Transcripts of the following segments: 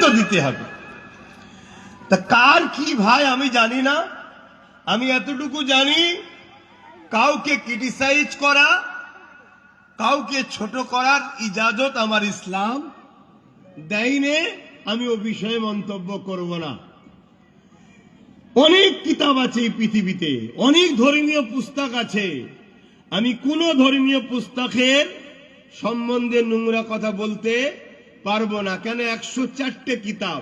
তো দিতে হবে। তা কার কি ভাই আমি জানি না, আমি এতটুকু জানি কাউকে ক্রিটিসাইজ করা, কাউকে ছোট করার ইজাজত আমার ইসলাম দেয়নি। আমি ও বিষয়ে মন্তব্য করব না। অনেক কিতাব আছে এই পৃথিবীতে, অনেক ধর্মীয় পুস্তক আছে, আমি কোন ধর্মীয় পুস্তকের সম্বন্ধে নোংরা কথা বলতে পারবো না। কেন? 104টে কিতাব,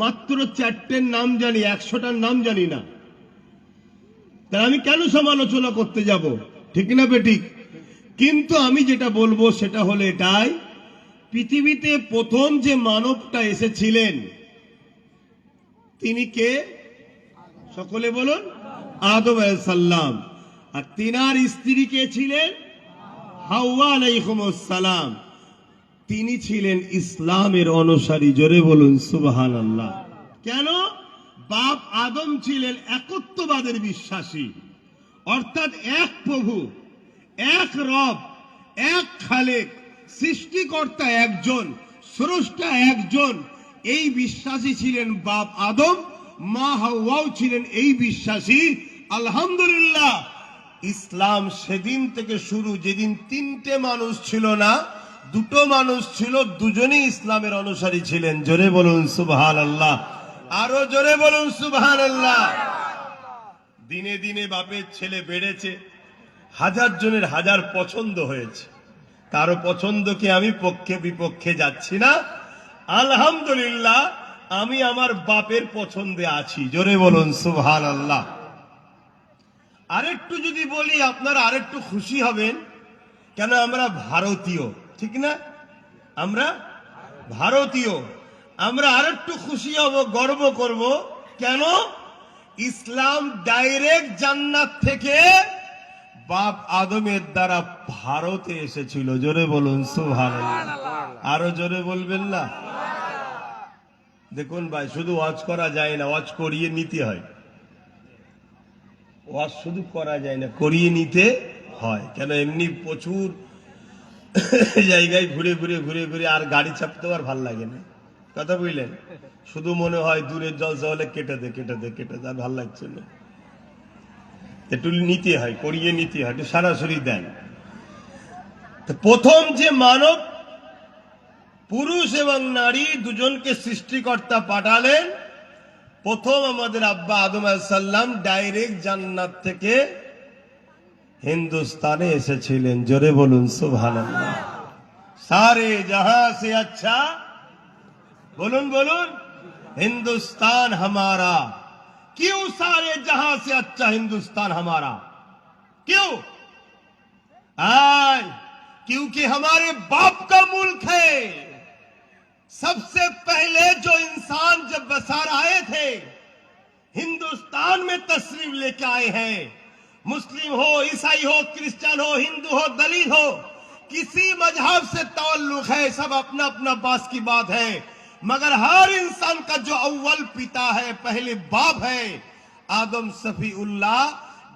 মাত্র 4টের নাম জানি, 100টার নাম জানি না। তাহলে আমি কেন সমালোচনা করতে যাব? ঠিক না বেঠিক? কিন্তু আমি যেটা বলবো সেটা হলো এটাই, পৃথিবীতে প্রথম যে মানবটা এসেছিলেন তিনি কে? সকলে বলুন। আদম আলাইহিস সালাম। আর তিনার স্ত্রী কে ছিলেন? হাওয়া আলাইহিস সালাম। তিনি ছিলেন ইসলামের অনুসারী। জোরে বলুন সুবহানাল্লাহ। কেন? বাপ আদম ছিলেন একত্ববাদের বিশ্বাসী, অর্থাৎ এক প্রভু, এক রব, এক খালেক, সৃষ্টিকর্তা একজন, স্রষ্টা একজন, এই বিশ্বাসী ছিলেন বাপ আদম। মা হাওয়াও ছিলেন এই বিশ্বাসী। আলহামদুলিল্লাহ, ইসলাম সেদিন থেকে শুরু, যেদিন 3টে মানুষ ছিল না, 2টো মানুষ ছিল, দুজনেই ইসলামের অনুসারী ছিলেন। জোরে বলুন সুবহানাল্লাহ, আরো জোরে বলুন সুবহানাল্লাহ। দিনে দিনে বাপের ছেলে বেড়েছে, 1000 জনের 1000 পছন্দ হয়েছে। কারো পছন্দকে আমি পক্ষে বিপক্ষে যাচ্ছি না। আলহামদুলিল্লাহ, আমি আমার বাপের পছন্দে আছি। জোরে বলুন সুবহানাল্লাহ। আরেকটু যদি বলি আপনারা আরেকটু খুশি হবেন। কেন? আমরা ভারতীয়, ঠিক না? আমরা ভারতীয়, আমরা আরেকটু খুশি হব, গর্ব করব। কেন? ইসলাম ডাইরেক্ট জান্নাত থেকে বাপ আদমের দ্বারা ভারতে এসেছিল। জোরে বলুন সুবহানাল্লাহ, আরো জোরে বলবেন না? দেখুন ভাই, শুধু ওয়াজ করা যায় না, ওয়াজ করিয়ে নিতে হয়। ওয়াজ শুধু করা যায় না, করিয়ে নিতে হয়। কেন? এমনি প্রচুর জায়গায় ঘুরে ঘুরে ঘুরে ঘুরে আর গাড়ি চাপতেও আর ভাল লাগে না। কথা বুঝলেন? শুধু মনে হয় দূরের জলসা হলে কেটে দে কেটে দে কেটে দে, আর ভাল লাগছে না। একটু নিতে হয়, করিয়ে নিতে হয়, একটু সরাসরি দেন। প্রথম যে মানব, পুরুষ এবং নারী দুজনকে সৃষ্টিকর্তা পাঠালেন। প্রথম আমাদের আব্বা আদম আলাইহিস সালাম ডাইরেক্ট জান্নাত থেকে হিন্দুস্তানে এসেছিলেন। জোরে বলুন সুবহানাল্লাহ। সারে জাহাं से अच्छा, বলুন বলুন, हिंदुस्तान हमारा। क्यों सारे जहां से अच्छा हिंदुस्तान हमारा? क्यों? क्योंकि हमारे बाप का मुल्क है। सबसे पहले जो इंसान जब बसार आए थे, हिंदुस्तान में तशरीफ लेके आए हैं। मुस्लिम हो, ईसाई हो, क्रिश्चियन हो, हिंदू हो, दलित हो, किसी मजहब से ताल्लुक है, सब अपना अपना बास की बात है, मगर हर इंसान का जो अव्वल पिता है, पहले बाप है, आदम सफीउल्लाह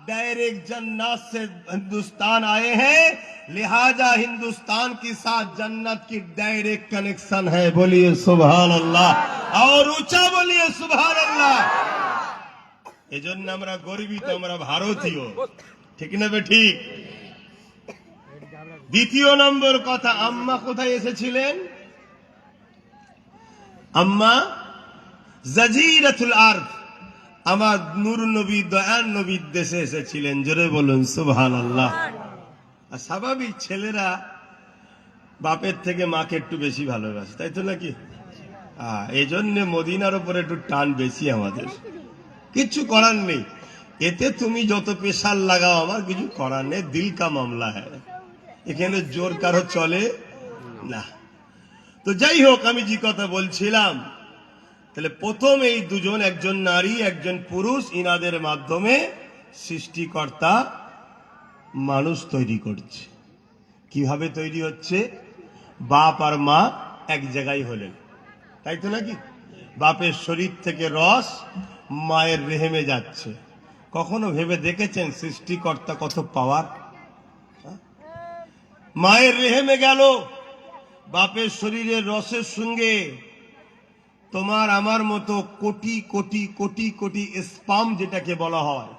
डायरेक्ट जन्नत से हिंदुस्तान आए हैं। लिहाजा हिंदुस्तान के साथ जन्नत की डायरेक्ट कनेक्शन है। बोलिए सुभान अल्लाह, और ऊंचा बोलिए सुभान अल्लाह। এজন্য আমরা গর্বিত, আমরা ভারতীয়। ঠিক না বে ঠিক? দ্বিতীয় নম্বর কথা, আম্মা কোথায় এসেছিলেন? আম্মা জাজিরাতুল আরব, আমার নূর নবী, দয়ার নবীর দেশে এসেছিলেন। জোরে বলুন সুবহানাল্লাহ। আর স্বাভাবিক, ছেলেরা বাপের থেকে মাকে একটু বেশি ভালোবাসে, তাই তো নাকি? এই জন্য মদিনার উপরে একটু টান বেশি আমাদের। কিছু করার নেই, এতে তুমি যত পেশাল লাগাও, আমার কিছু করার নেই। দিল কা মামলা হ্যায়, এখানে জোর কারো চলে না। তো যাই হোক, আমি যে কথা বলছিলাম, তাহলে প্রথম এই দুজন, একজন নারী একজন পুরুষ, ইনাদের মাধ্যমে সৃষ্টিকর্তা মানুষ তৈরি করছে। কিভাবে তৈরি হচ্ছে? বাপ আর মা এক জায়গায় হলেন, তাই তো নাকি? বাপের শরীর থেকে রস মায়ের রেহেমে যাচ্ছে। কখনো ভেবে দেখেছেন সৃষ্টিকর্তা কত পাওয়ার? মায়ের রেহেমে গেল, বাপের শরীরের রসের সঙ্গে তোমার আমার মতো কোটি কোটি কোটি কোটি স্পাম যেটাকে বলা হয়,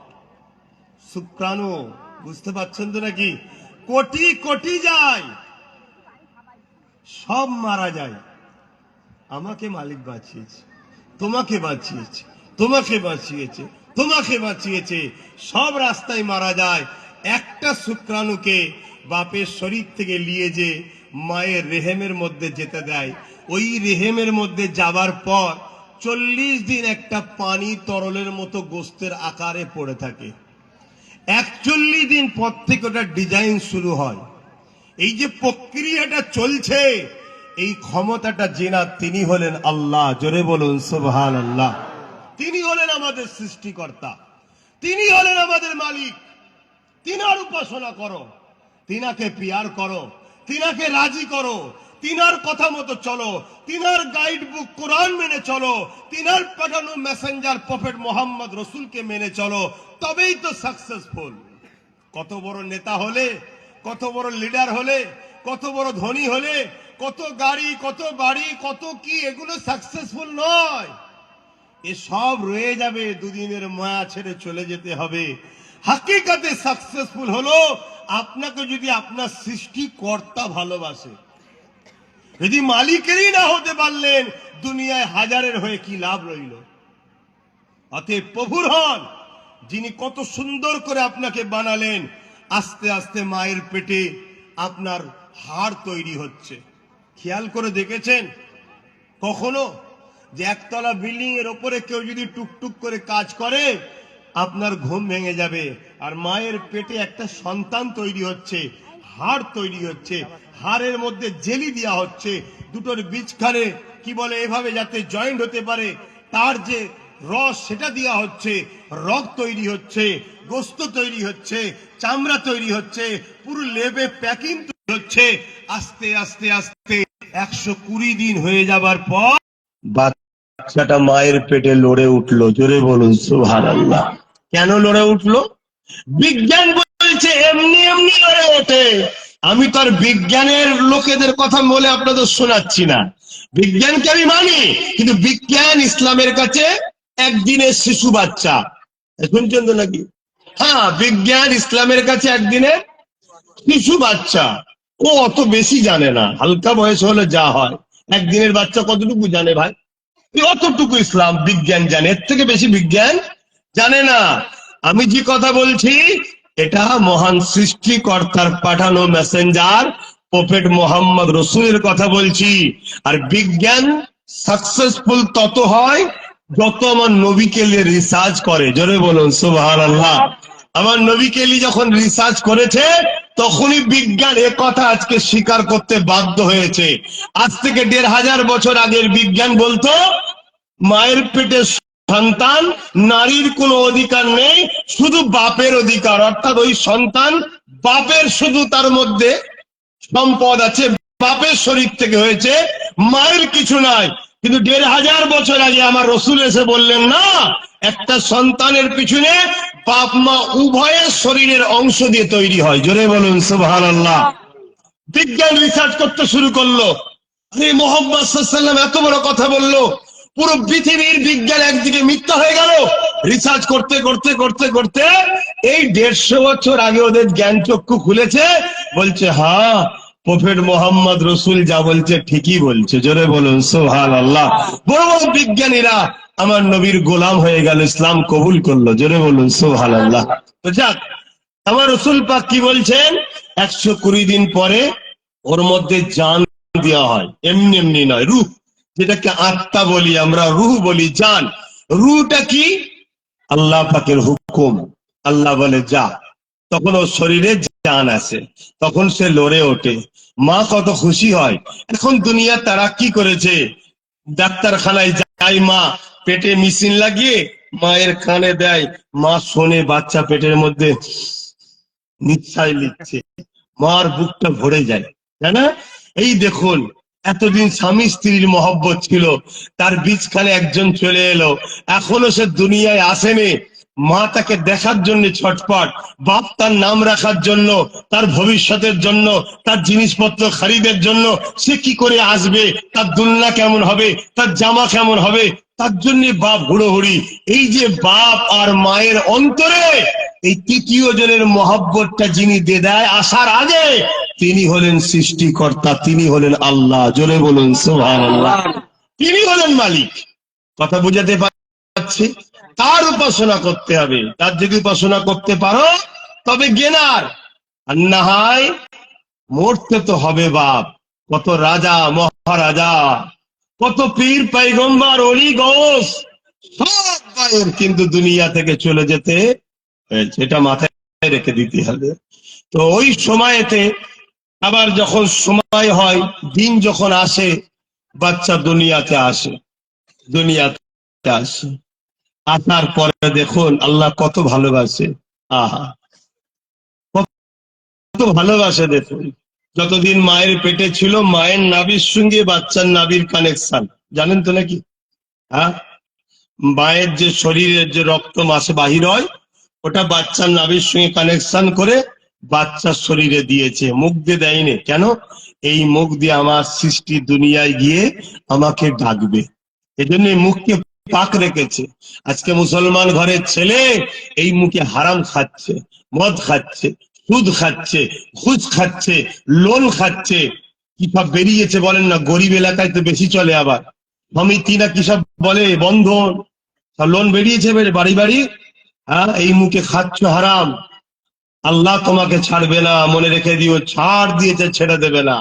শুক্রাণু, বুঝতে পারছেন তো নাকি? কোটি কোটি যায়, সব মারা যায়। আমাকে মালিক বাঁচিয়েছে, তোমাকে বাঁচিয়েছে, তোমাকে বাঁচিয়েছে, তোমাকে বাঁচিয়েছে, সব রাস্তায় মারা যায়। একটা শুক্রাণুকে বাপের শরীর থেকে নিয়ে যে মায়ের রেহেমের মধ্যে যেতে দেয়, ওই রেহেমের মধ্যে যাবার পর 40 দিন একটা পানি তরলের মতো গোস্তের আকারে পড়ে থাকে। 41 দিন পর থেকে ওটা ডিজাইন শুরু হয়। এই যে প্রক্রিয়াটা চলছে, এই ক্ষমতাটা জেনার তিনি হলেন আল্লাহ। জোরে বলুন সুবহানাল্লাহ। তিনি হলেন আমাদের সৃষ্টিকর্তা, তিনি হলেন আমাদের মালিক। তিনার উপাসনা করো, তিনাকে পিয়ার করো, তিনাকে রাজি করো, তিনার কথা মতো চলো, তিনার গাইড বুক কোরআন মেনে চলো, তিনার পাঠানো মেসেঞ্জার প্রফেট মোহাম্মদ রসুলকে মেনে চলো, তবেই তো সাকসেসফুল। কত বড় নেতা হলে, কত বড় লিডার হলে, কত বড় ধনী হলে, কত গাড়ি, কত বাড়ি, কত কি, এগুলো সাকসেসফুল নয়। এ সব রয়ে যাবে, দুদিনের মায়া ছেড়ে চলে যেতে হবে। হাকিকাতে সাকসেসফুল হলো আপনাকে যদি আপনার সৃষ্টিকর্তা ভালোবাসে। যদি মালিকেরই না হতে পারলেন, দুনিয়ায় হাজারের হয়ে কি লাভ রইল? অতএব প্রভুর হন, যিনি কত সুন্দর করে আপনাকে বানালেন। আস্তে আস্তে মায়ের পেটে আপনার হাড় তৈরি হচ্ছে। খেয়াল করে দেখেছেন কখনো যে একতলা বিল্ডিং এর ওপরে কেউ যদি টুকটুক করে কাজ করে, আপনার ঘুম ভেঙে যাবে। আর মায়ের পেটে একটা সন্তান তৈরি হচ্ছে, হাড় তৈরি হচ্ছে, হাড়ের মধ্যে জেলি দেওয়া হচ্ছে, দুটোর বীজখানে কি বলে এভাবে যাতে জয়েন্ট হতে পারে, তার যে রস সেটা দেওয়া হচ্ছে, রগ তৈরি হচ্ছে, গোস্ত তৈরি হচ্ছে, চামড়া তৈরি হচ্ছে, পুরো লেবে প্যাকিং হচ্ছে। আস্তে আস্তে আস্তে 120 দিন হয়ে যাবার পর বাচ্চাটা মায়ের পেটে লড়ে উঠলো। জোরে বলুন সুবহানাল্লাহ। কেন লড়ে উঠলো? বিজ্ঞান বলছে এমনি এমনি লড়ে ওঠে। আমি তো আর বিজ্ঞানের লোকেদের কথা বলে আপনাদের শোনাচ্ছি না। বিজ্ঞানকে আমি মানি, কিন্তু বিজ্ঞান ইসলামের কাছে একদিনের শিশু বাচ্চা। শুনছেন তো নাকি? হ্যাঁ, বিজ্ঞান ইসলামের কাছে একদিনের শিশু বাচ্চা। ও অত বেশি জানে না, হালকা বয়স হলে যা হয়। একদিনের বাচ্চা কতটুকু জানে ভাই? অতটুকু ইসলাম বিজ্ঞান জানে, এর থেকে বেশি বিজ্ঞান জানে না। আমি যে কথা বলছি এটা মহান সৃষ্টিকর্তার পাঠানো মেসেঞ্জার প্রফেট মোহাম্মদ রসুলের কথা বলছি। আর বিজ্ঞান সাকসেসফুল তত হয় যত আমার নবীকে নিয়ে রিসার্চ করে। জোরে বলুন সুবহানাল্লাহ। আমার নবীকে নিয়ে যখন রিসার্চ করেছে, তখনই বিজ্ঞান এ কথা আজকে স্বীকার করতে বাধ্য হয়েছে। আজ থেকে 1500 বছর আগের বিজ্ঞান বলতো মায়ের পেটে সন্তান, নারীর কোনো অধিকার নেই, শুধু বাপের অধিকার। অর্থাৎ ওই সন্তান বাপের, শুধু তার মধ্যে সম্পদ আছে, বাপের শরীর থেকে হয়েছে, মায়ের কিছু নাই। কিন্তু 1500 বছর আগে আমার রসুল এসে বললেন না, একটা সন্তানের পিছনে বাপ মা উভয়ের শরীরের অংশ দিয়ে তৈরি হয়। জোরে বলুন সুবহানাল্লাহ। বিজ্ঞান রিসার্চ করতে শুরু করলো। মুহাম্মদ সাল্লাল্লাহু আলাইহি ওয়াসাল্লাম এত বড় কথা বললো, পুরো পৃথিবীর বিজ্ঞান একদিকে মিথ্যা হয়ে গেল। রিসার্চ করতে করতে করতে করতে এই 150 বছর আগে ওদের জ্ঞান চক্ষু খুলেছে, বলছে হ্যাঁ প্রফেট মোহাম্মদ রসুল যা বলছে ঠিকই বলছে। জোরে বলুন সুবহানাল্লাহ। বড় বড় বিজ্ঞানীরা আমার নবীর গোলাম হয়ে গেল, ইসলাম কবুল করলো। জোরে বলুন সুবহানাল্লাহ। তো যাক, আমার রসুল পাক কি বলছেন, 120 দিন পরে ওর মধ্যে জান দেওয়া হয়। এমনি এমনি নয়, রূহ, যেটাকে আত্মা বলি আমরা, রূহ বলি, জান। রূহটা কি? আল্লাহ পাকের হুকুম। আল্লাহ বলে যা, তখন ওর শরীরে জান আসে, তখন সে লড়ে ওঠে। মা কত খুশি হয়। এখন দুনিয়া তারা কি করেছে, ডাক্তারখানায় যায় মা, পেটে মেশিন লাগিয়ে মায়ের কানে দেয়, মা শোনে, বাচ্চা পেটের মধ্যে নিঃশ্বাস নিচ্ছে, মার বুকটা ভরে যায়, তাই না? এই দেখুন, এতদিন স্বামী স্ত্রীর মহব্বত ছিল, তার বীজখানে একজন চলে এলো, এখনো সে দুনিয়ায় আসেনি, মা তাকে দেখার জন্য ছটপট, বাপ তার নাম রাখার জন্য, তার ভবিষ্যতের জন্য, তার জিনিসপত্র খরিদের জন্য, সে কি করে আসবে, তার দুলনা কেমন হবে, তার জামা কেমন হবে, তার জন্য বাপ হুড়োহুড়ি। এই যে বাপ আর মায়ের অন্তরে এই তৃতীয় জনের মহব্বতটা যিনি দিয়ে দেয় আসার আগে, তিনি হলেন সৃষ্টিকর্তা, তিনি হলেন আল্লাহ। জোরে বলুন সুবহানাল্লাহ। তিনি হলেন মালিক। কথা বুঝাতে পারছি? তার উপাসনা করতে হবে। তার যদি উপাসনা করতে পারো তবে গেনার, আর না হয় মরতে তো হবে বাপ। কত রাজা মহারাজা, কত পীর পয়গম্বর অলি গৌস, সব গায়ের কিন্তু দুনিয়া থেকে চলে যেতে হয়েছে। এটা মাথায় রেখে দিতে হবে। তো ওই সময়তে আবার যখন সময় হয়, দিন যখন আসে, বাচ্চা দুনিয়াতে আসে, দুনিয়াতে আসে, আসার পরে দেখুন আল্লাহ কত ভালোবাসে। আহা, কত ভালোবাসে দেখুন। যতদিন মায়ের পেটে ছিল, মায়ের নাভির সঙ্গে বাচ্চার নাভির কানেকশন জানেন তো নাকি? হ্যাঁ, মায়ের যে শরীরের যে রক্ত মাসে বাহির হয়, ওটা বাচ্চার নাভির সঙ্গে কানেকশন করে বাচ্চার শরীরে দিয়েছে, মুখ দিয়ে দেয়নি। কেন? এই মুখ দিয়ে আমার সৃষ্টি দুনিয়ায় গিয়ে আমাকে ডাকবে, এজন্য এই মুখকে পাক রেখেছে। আজকে মুসলমান ঘরের ছেলে এই মুখে হারাম খাচ্ছে, মদ খাচ্ছে, সুদ খাচ্ছে, ঘুষ খাচ্ছে, লোন খাচ্ছে। কি সব বেরিয়েছে বলেন না, গরিব এলাকায় তো বেশি চলে। আবার সমিতি না কি সব বলে, বন্ধন, সব লোন বেরিয়েছে বাড়ি বাড়ি। হ্যাঁ, এই মুখে খাচ্ছ হারাম। আল্লাহ তোমাকে ছাড়বে না, মনে রেখে দিও। ছাড় দিয়েছে, ছেড়ে দেবে না।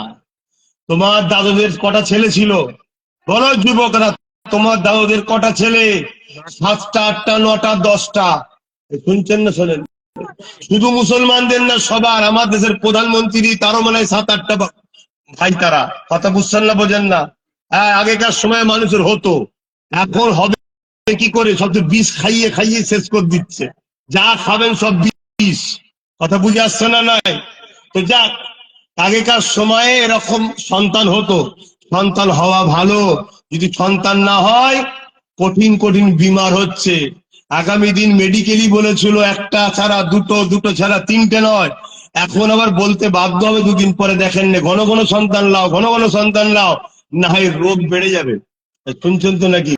তোমার দাদুদের কটা ছেলে ছিল? বলো যুবকরা, তোমার দাদুদের কটা ছেলে? 7টা, 8টা, 9টা, 10টা। শুনছেন না? শোনেন। শুধু মুসলমানদের না, সবার। আমার দেশের প্রধানমন্ত্রী, তারও মনে হয় 7-8টা ভাই। তারা কথা বুঝছেন না, বোঝেন না? হ্যাঁ, আগেকার সময় মানুষের হতো, এখন হবে কি করে? সব তো বিষ খাইয়ে খাইয়ে শেষ করে দিচ্ছে। যা খাবেন সব বিষ। কথা বুঝে আসছে না? নাই তো যাক, আগেকার সময়ে এরকম সন্তান হতো। সন্তান হওয়া ভালো। যদি সন্তান না হয়, কঠিন কঠিন বিমার হচ্ছে। আগামী দিন মেডিকেলই বলেছিল একটা ছাড়া দুটো, দুটো ছাড়া তিনটে নয়। এখন আবার বলতে বাধ্য হবে 2 দিন পরে, দেখেন না, ঘন ঘন সন্তান লাও, ঘন ঘন সন্তান লাও, না হয় রোগ বেড়ে যাবে। শুনছেন তো নাকি?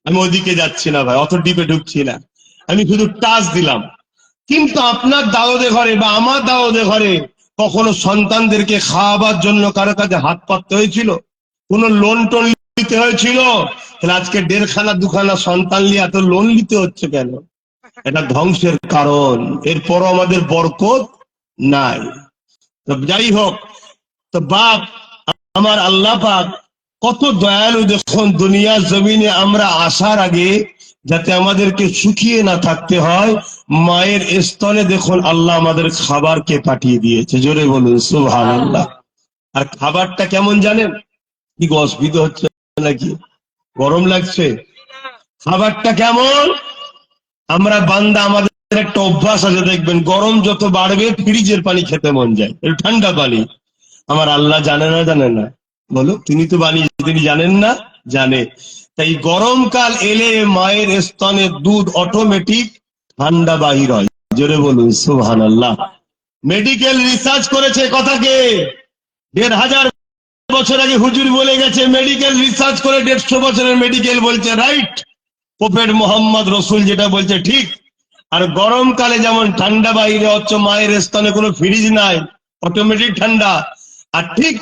আমি ওদিকে যাচ্ছি না ভাই, অত ডিপে ঢুকছি না, আমি শুধু টাচ দিলাম। কিন্তু আপনার দাওদে ঘরে বা আমার দাওদে ঘরে কখনো সন্তানদেরকে খাওয়াবার জন্য কারো কাছে হাত পাততে হয়েছিল? কোন লোন টোন নিতে হয়েছিল? তাহলে আজকে 1.5খানা 2খানা সন্তান নিয়ে এত লোন নিতে হচ্ছে কেন? এটা ধ্বংসের কারণ। এরপরও আমাদের বরকত নাই। তো যাই হোক, তো বাপ আমার আল্লাহ পাক কত দয়ালু দেখুন। দুনিয়ার জমিনে আমরা আসার আগে যাতে আমাদেরকে শুকিয়ে না থাকতে হয়, মায়ের স্তনে দেখুন আল্লাহ আমাদের খাবারকে পাঠিয়ে দিয়েছে। জোরে বলুন সুবহানাল্লাহ। আর খাবারটা কেমন জানেন? কি অসুবিধা হচ্ছে নাকি? গরম লাগছে? খাবারটা কেমন? আমরা বান্দা, আমাদের একটা অভ্যাস আছে, দেখবেন গরম যত বাড়বে ফ্রিজের পানি খেতে মন যায়, একটু ঠান্ডা পানি। আমার আল্লাহ জানে না? জানে না? বলো, তিনি তো বানিয়েছেন, তিনি জানেন না? জানে। তাই গরমকাল এলে মায়ের স্তনের দুধ অটোমেটিক ঠান্ডা বাহির হয়। জোরে বলুন সুবহানাল্লাহ। মেডিকেল রিসার্চ করেছে কথাকে। 1500 বছর আগে হুজুর বলে গেছে, মেডিকেল রিসার্চ করে 150 বছরের মেডিকেল বলছে রাইট। প্রফেট মোহাম্মদ রসুল যেটা বলছে ঠিক। আর গরমকালে যেমন ঠান্ডা বাইরে হচ্ছে, মায়ের স্তনে কোনো ফ্রিজ নাই, অটোমেটিক ঠান্ডা। আর ঠিক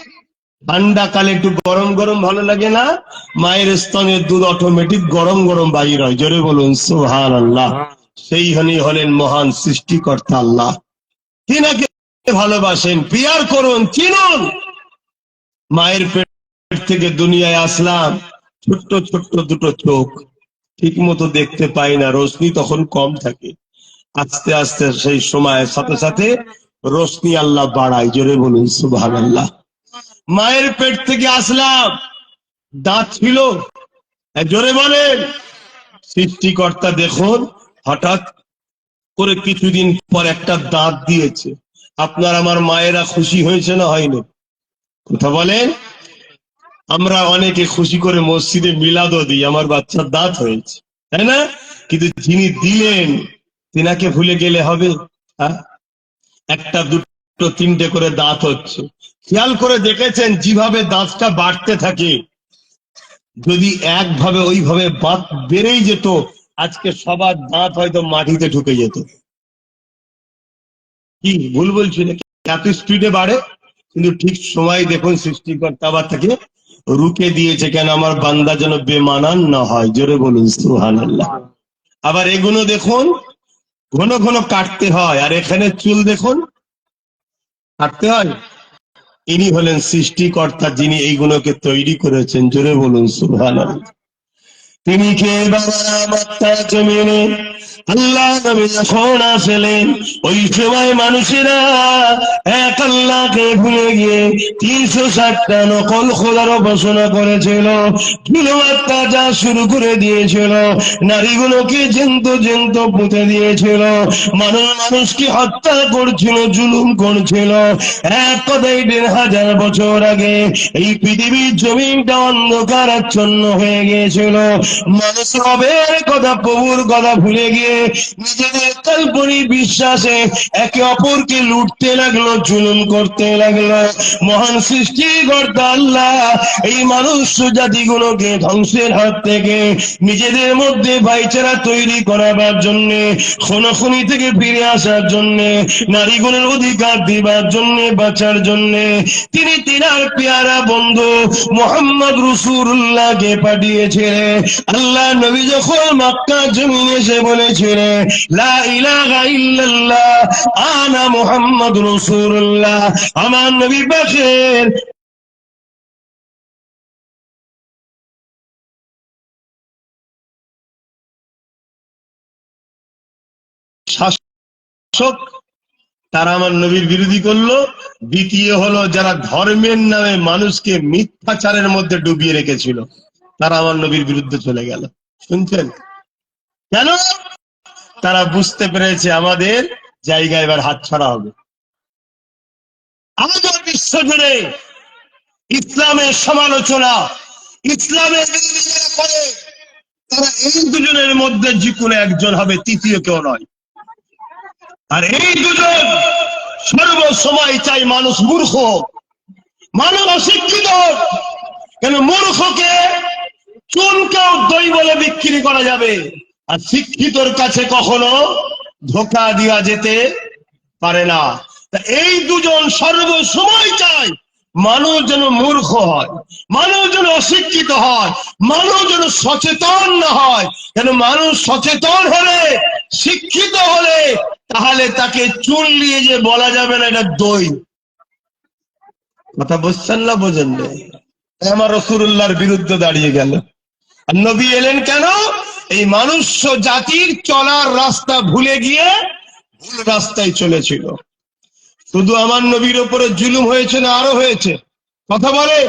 ঠান্ডা কালে একটু গরম গরম ভালো লাগে না? মায়ের স্তনের দুধ অটোমেটিক গরম গরম বাহির হয়। জোরে বলুন সুবহানাল্লাহ। সেই হলেন মহান সৃষ্টিকর্তা আল্লাহ। তিনাকে ভালোবাসেন, পিয়ার করুন, চিনুন। মায়ের পেট থেকে দুনিয়ায় আসলাম, ছোট্ট ছোট্ট দুটো চোখ, ঠিক মতো দেখতে পাই না, রোশনি তখন কম থাকে। আস্তে আস্তে সেই সময়ের সাথে সাথে রোশনি আল্লাহ বাড়ায়। জোরে বলুন সুবহানাল্লাহ। মায়ের পেট থেকে আসলাম, দাঁত ছিল? জোরে বলেন। সৃষ্টিকর্তা দেখুন হঠাৎ করে কিছুদিন পর একটা দাঁত দিয়েছে। আপনার আমার মায়েরা খুশি হয়েছে না হয়নি? কথা বলেন। আমরা অনেকে খুশি করে মসজিদে মিলাদও দিই, আমার বাচ্চার দাঁত হয়েছে। তাই না? কিন্তু যিনি দিলেন তিনাকে ভুলে গেলে হবে? হ্যাঁ, একটা দুটো তিনটে করে দাঁত হচ্ছে, খেয়াল করে দেখেছেন যেভাবে দাঁতটা বাড়তে থাকে, যদি একভাবে ওইভাবে বেড়েই যেত, আজকে সবার দাঁত হয়তো মাটিতে ঢুকে যেত। কি ভুল বলছি নাকি? এত স্পিডে বাড়ে, কিন্তু ঠিক সময় দেখুন সৃষ্টিকর্তা আবার তাকে রুকে দিয়েছে, কেন? আমার বান্দা যেন বেমানান না হয়। জোরে বলুন সুবহানাল্লাহ। আবার এগুলো দেখুন ঘন ঘন কাটতে হয়, আর এখানে চুল দেখুন কাটতে হয়। ইনি হলেন সৃষ্টিকর্তা, যিনি এইগুলোকে তৈরি করেছেন। জোরে বলুন সুবহানাল্লাহ। তিনি কে বাবা? মক্কা জমিনে আল্লাহ নবী যখন আসলেন, ওই সময় মানুষেরা এক আল্লাহকে ভুলে গিয়ে 360টা নকল খোদার উপাসনা করেছিল। কিলোমাত্রা যা শুরু করে দিয়েছিল, নারীগুলোকে জ্যান্ত জ্যান্ত পুঁতে দিয়েছিল, মানুষকে হত্যা করছিল, জুলুম করছিল। এক কথায় 1500 বছর আগে এই পৃথিবীর জমিনটা অন্ধকারাচ্ছন্ন হয়ে গিয়েছিল। মানুষ রবের কথা, প্রভুর কথা ভুলে গিয়ে নিজেদের কাল্পনিক বিশ্বাসে একে অপরকে লুটতে লাগলো, জুলুম করতে লাগলো। মহান সৃষ্টিকর্তা আল্লাহ এই মানুষ জাতিগুলোকে ধ্বংসের হাত থেকে নিজেদের মধ্যে ভাইচারা তৈরি করাবার জন্য, খুনাখুনি থেকে ফিরে আসার জন্য, নারীগুলোর অধিকার দিবার জন্য, বাঁচার জন্য তিনি তিনার পেয়ারা বন্ধু মোহাম্মদ রাসূলুল্লাহকে পাঠিয়েছিলেন। আল্লাহ নবী যখন মক্কা জমিনে এসে বলেছিলেন লা ইলাহা ইল্লাল্লাহ আনা মুহাম্মদ রাসূলুল্লাহ, আমার নবী পাকের শাসক, তারা আমার নবীর বিরোধী করলো। দ্বিতীয় হলো যারা ধর্মের নামে মানুষকে মিথ্যাচারের মধ্যে ডুবিয়ে রেখেছিল, তারা আমার নবীর বিরুদ্ধে চলে গেল। শুনছেন কেন? তারা বুঝতে পেরেছে আমাদের জায়গা এবার হাতছাড়া হবে। আমাদের বিশ্ব জুড়ে ইসলামের সমালোচনা, ইসলামের বিরোধী যারা করে, তারা এই দুজনের মধ্যে যে কোনো একজন হবে, তৃতীয় কেউ নয়। আর এই দুজন সর্বসময় চাই মানুষ মূর্খ, মানুষ অশিক্ষিত। কেন? মূর্খকে চুনকেও দই বলে বিক্রি করা যাবে, আর শিক্ষিতর কাছে কখনো ধোঁকা দেওয়া যেতে পারে না। এই দুজন সর্বসময় চায় মানুষ যেন মূর্খ হয়, মানুষ যেন অশিক্ষিত হয়, মানুষ যেন সচেতন না হয়। কেন? মানুষ সচেতন হলে, শিক্ষিত হলে, তাহলে তাকে চুন নিয়ে যে বলা যাবে না এটা দই। কথা বুঝছেন না বোঝেন না? আমার রাসূলুল্লাহর বিরুদ্ধে দাঁড়িয়ে গেল। আর নবী এলেন কেন? এই মানুষ জাতির চলার রাস্তা ভুলে গিয়ে ভুল রাস্তায় চলেছিল। শুধু আমার নবীর উপরে জুলুম হয়েছে না আরো হয়েছে? কথা বলে।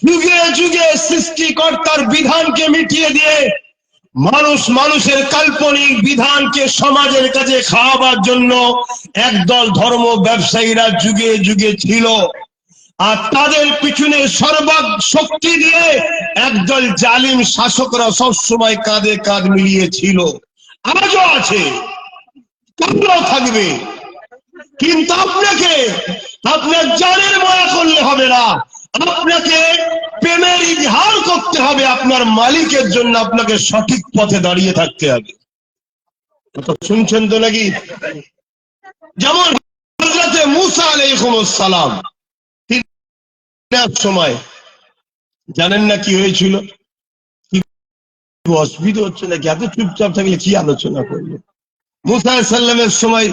যুগে যুগে সৃষ্টিকর্তার বিধানকে মিটিয়ে দিয়ে মানুষের কাল্পনিক বিধানকে সমাজের কাছে খাওয়াবার জন্য একদল ধর্ম ব্যবসায়ীরা যুগে যুগে ছিল, আর তাদের পিছনে সর্বাক শক্তি দিয়ে একদল জালিম শাসকরা সবসময় কাঁধে কাঁধ মিলিয়েছিল। আজও আছে, কালও থাকবে। কিন্তু আপনাকে আপনার জানের মায়া করলে হবে না, আপনাকে প্রেমের ইজহার করতে হবে। আপনার মালিকের জন্য আপনাকে সঠিক পথে দাঁড়িয়ে থাকতে হবে। শুনছেন তো নাকি? যেমন হযরতে মূসা আলাইহিস সালাম, এক সময় জানেন না কি হয়েছিল? কি অসুবিধা হচ্ছে নাকি? এত চুপচাপ থাকলে কি আলোচনা করবো? মূসা আলাইহিস সালামের সময়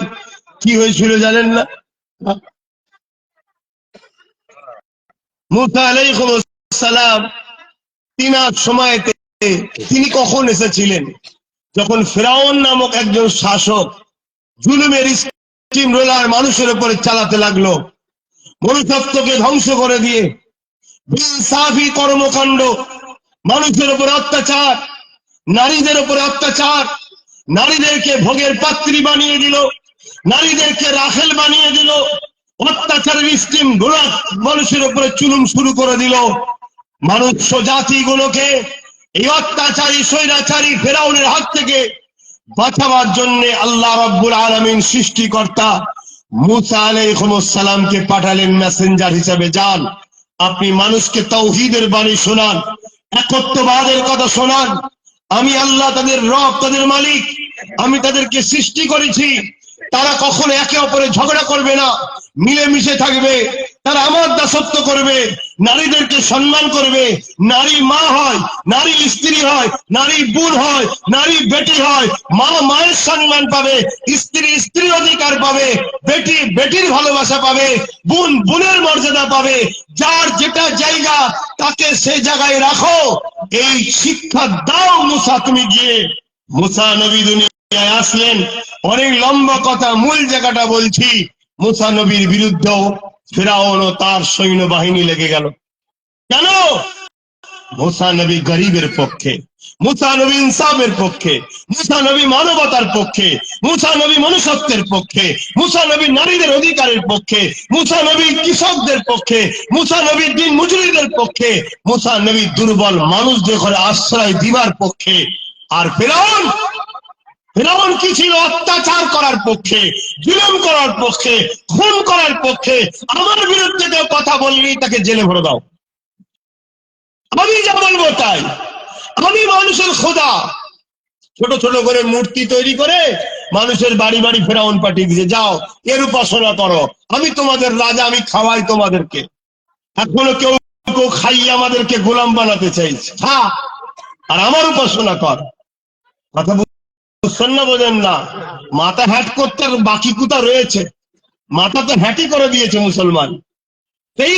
কি হয়েছিল জানেন না? মূসা আলাইহিস সালাম তিনার সময়তে তিনি কখন এসেছিলেন? যখন ফিরাউন নামক একজন শাসক জুলুমের স্টিম রোলার মানুষের উপরে চালাতে লাগলো, মনুষ্যত্বকে ধ্বংস করে দিয়ে বেইনসাফি কর্মকাণ্ড, মানুষের উপর অত্যাচার, নারীদের উপর অত্যাচার, নারীদেরকে ভোগের পাত্রী বানিয়ে দিল, নারীদেরকে রাখেল বানিয়ে দিল, অত্যাচারের স্টিম রোলার মানুষের উপরে চুলুম শুরু করে দিল। মানুষ জাতিগুলোকে এই অত্যাচারী স্বৈরাচারী ফেরাউনের হাত থেকে বাঁচাবার জন্য আল্লাহ রাব্বুল আলামিন সৃষ্টিকর্তা মুসা আলাইহিস সালামকে পাঠালেন মেসেঞ্জার হিসেবে। যান, আপনি মানুষকে তাওহীদের বাণী শোনান, একত্ববাদের কথা শোনান। আমি আল্লাহ তাদের রব, তাদের মালিক, আমি তাদেরকে সৃষ্টি করেছি। তারা কখনো একে অপরে ঝগড়া করবে না, মিলেমিশে থাকবে। তারা আমার দাসত্ব করবে, নারীদেরকে সম্মান করবে। নারী মা হয়, নারী স্ত্রী হয়, নারী বোন হয়, নারী বেটি হয়। মা মায়ের সম্মান পাবে, স্ত্রী স্ত্রীর অধিকার পাবে, বেটি বেটির ভালোবাসা পাবে, বোন বোনের মর্যাদা পাবে। যার যেটা জায়গা তাকে সেই জায়গায় রাখো। এই শিক্ষা দাও মুসা তুমি গিয়ে। মুসা নবী দুনিয়ায় আসলেন। অনেক লম্বা কথা, মূল জায়গাটা বলছি। মুসা নবীর বিরুদ্ধেও ফিরাউন ও তার সৈন্যবাহিনী লেগে গেল। কেন? মুসা নবী গরিবের পক্ষে, মুসা নবী ইনসাফের পক্ষে, মুসা নবী মানবতার পক্ষে, মুসা নবী মনুষ্যত্বের পক্ষে, মুসা নবী নারীদের অধিকারের পক্ষে, মুসা নবী কৃষকদের পক্ষে, মুসা নবী দিন মজুরিদের পক্ষে, মুসা নবী দুর্বল মানুষদের ঘরে আশ্রয় দিবার পক্ষে। আর ফিরাউন, ফিরাউন কি ছিল? অত্যাচার করার পক্ষে, জুলুম করার পক্ষে, খুন করার পক্ষে। আমার বিরুদ্ধে কেউ কথা বললি তাকে জেলে ভরে দাও, আমি যা বলবো তাই। আমি মানুষের খোদা। ছোট ছোট করে মূর্তি তৈরি করে মানুষের বাড়ি বাড়ি ফেরাউন পাঠিয়ে দিয়েছে, যাও এর উপাসনা করো, আমি তোমাদের রাজা, আমি খাওয়াই তোমাদেরকে। এখনো কেউ কেউ খাইয়ে আমাদেরকে গোলাম বানাতে চাইছে। হ্যাঁ, আর আমার উপাসনা কর। কথা বুঝছেন না? বোঝেন না? মাথা হ্যাট করতে বাকি কোথা রয়েছে? মাথা তো হ্যাটি করে দিয়েছে মুসলমান। এই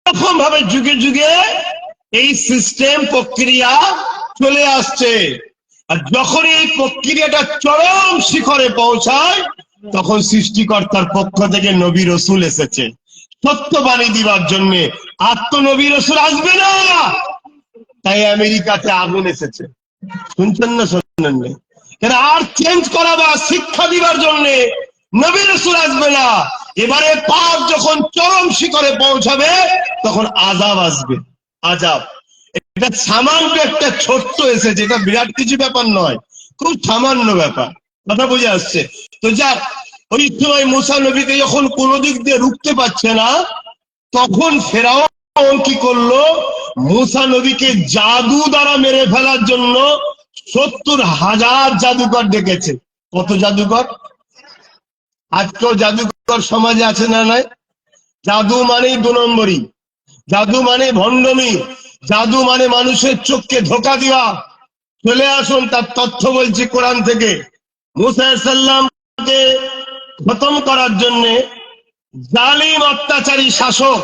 রকম ভাবে যুগে যুগে এই সিস্টেম প্রক্রিয়া চলে আসছে। আর যখন এই প্রক্রিয়াটা চরম শিখরে পৌঁছায়, তখন সৃষ্টিকর্তার পক্ষ থেকে নবী রসুল এসেছে সত্যবাণী দিবার জন্য। আর তো নবী রসুল আসবে না, তাই আমেরিকাতে আগুন এসেছে। শুনছেন না? শোনেন না? কেন? আর চেঞ্জ করা বা শিক্ষা দিবার জন্য নবী রসুল আসবে না। এবারে পাপ যখন চরম শিখরে পৌঁছাবে, তখন আযাব আসবে। আযাব এটা সামান্য একটা ছোট্ট এসেছে, এটা বিরাট কিছু ব্যাপার নয়, খুব সামান্য ব্যাপার। কথা বুঝে আসছে তো? যাক, ওই সময় মুসা নবীকে যখন কোনো দিক দিয়ে রুখতে পারছে না, তখন ফেরাউন কি করলো? মুসা নবীকে জাদু দ্বারা মেরে ফেলার জন্য 70,000 জাদুকর ডেকেছে। কত জাদুকর? আজকেও জাদুকর সমাজে আছে না নাই? জাদু মানেই 2 নম্বরই, জাদু মানে ভণ্ডমি, জাদু মানে মানুষের চোখকে ধোকা দেওয়া। চলে আসুন, তার তথ্য বলছি কোরআন থেকে। মুসা আলাইহিস সালামকে খতম করার জন্য জালিম অত্যাচারী শাসক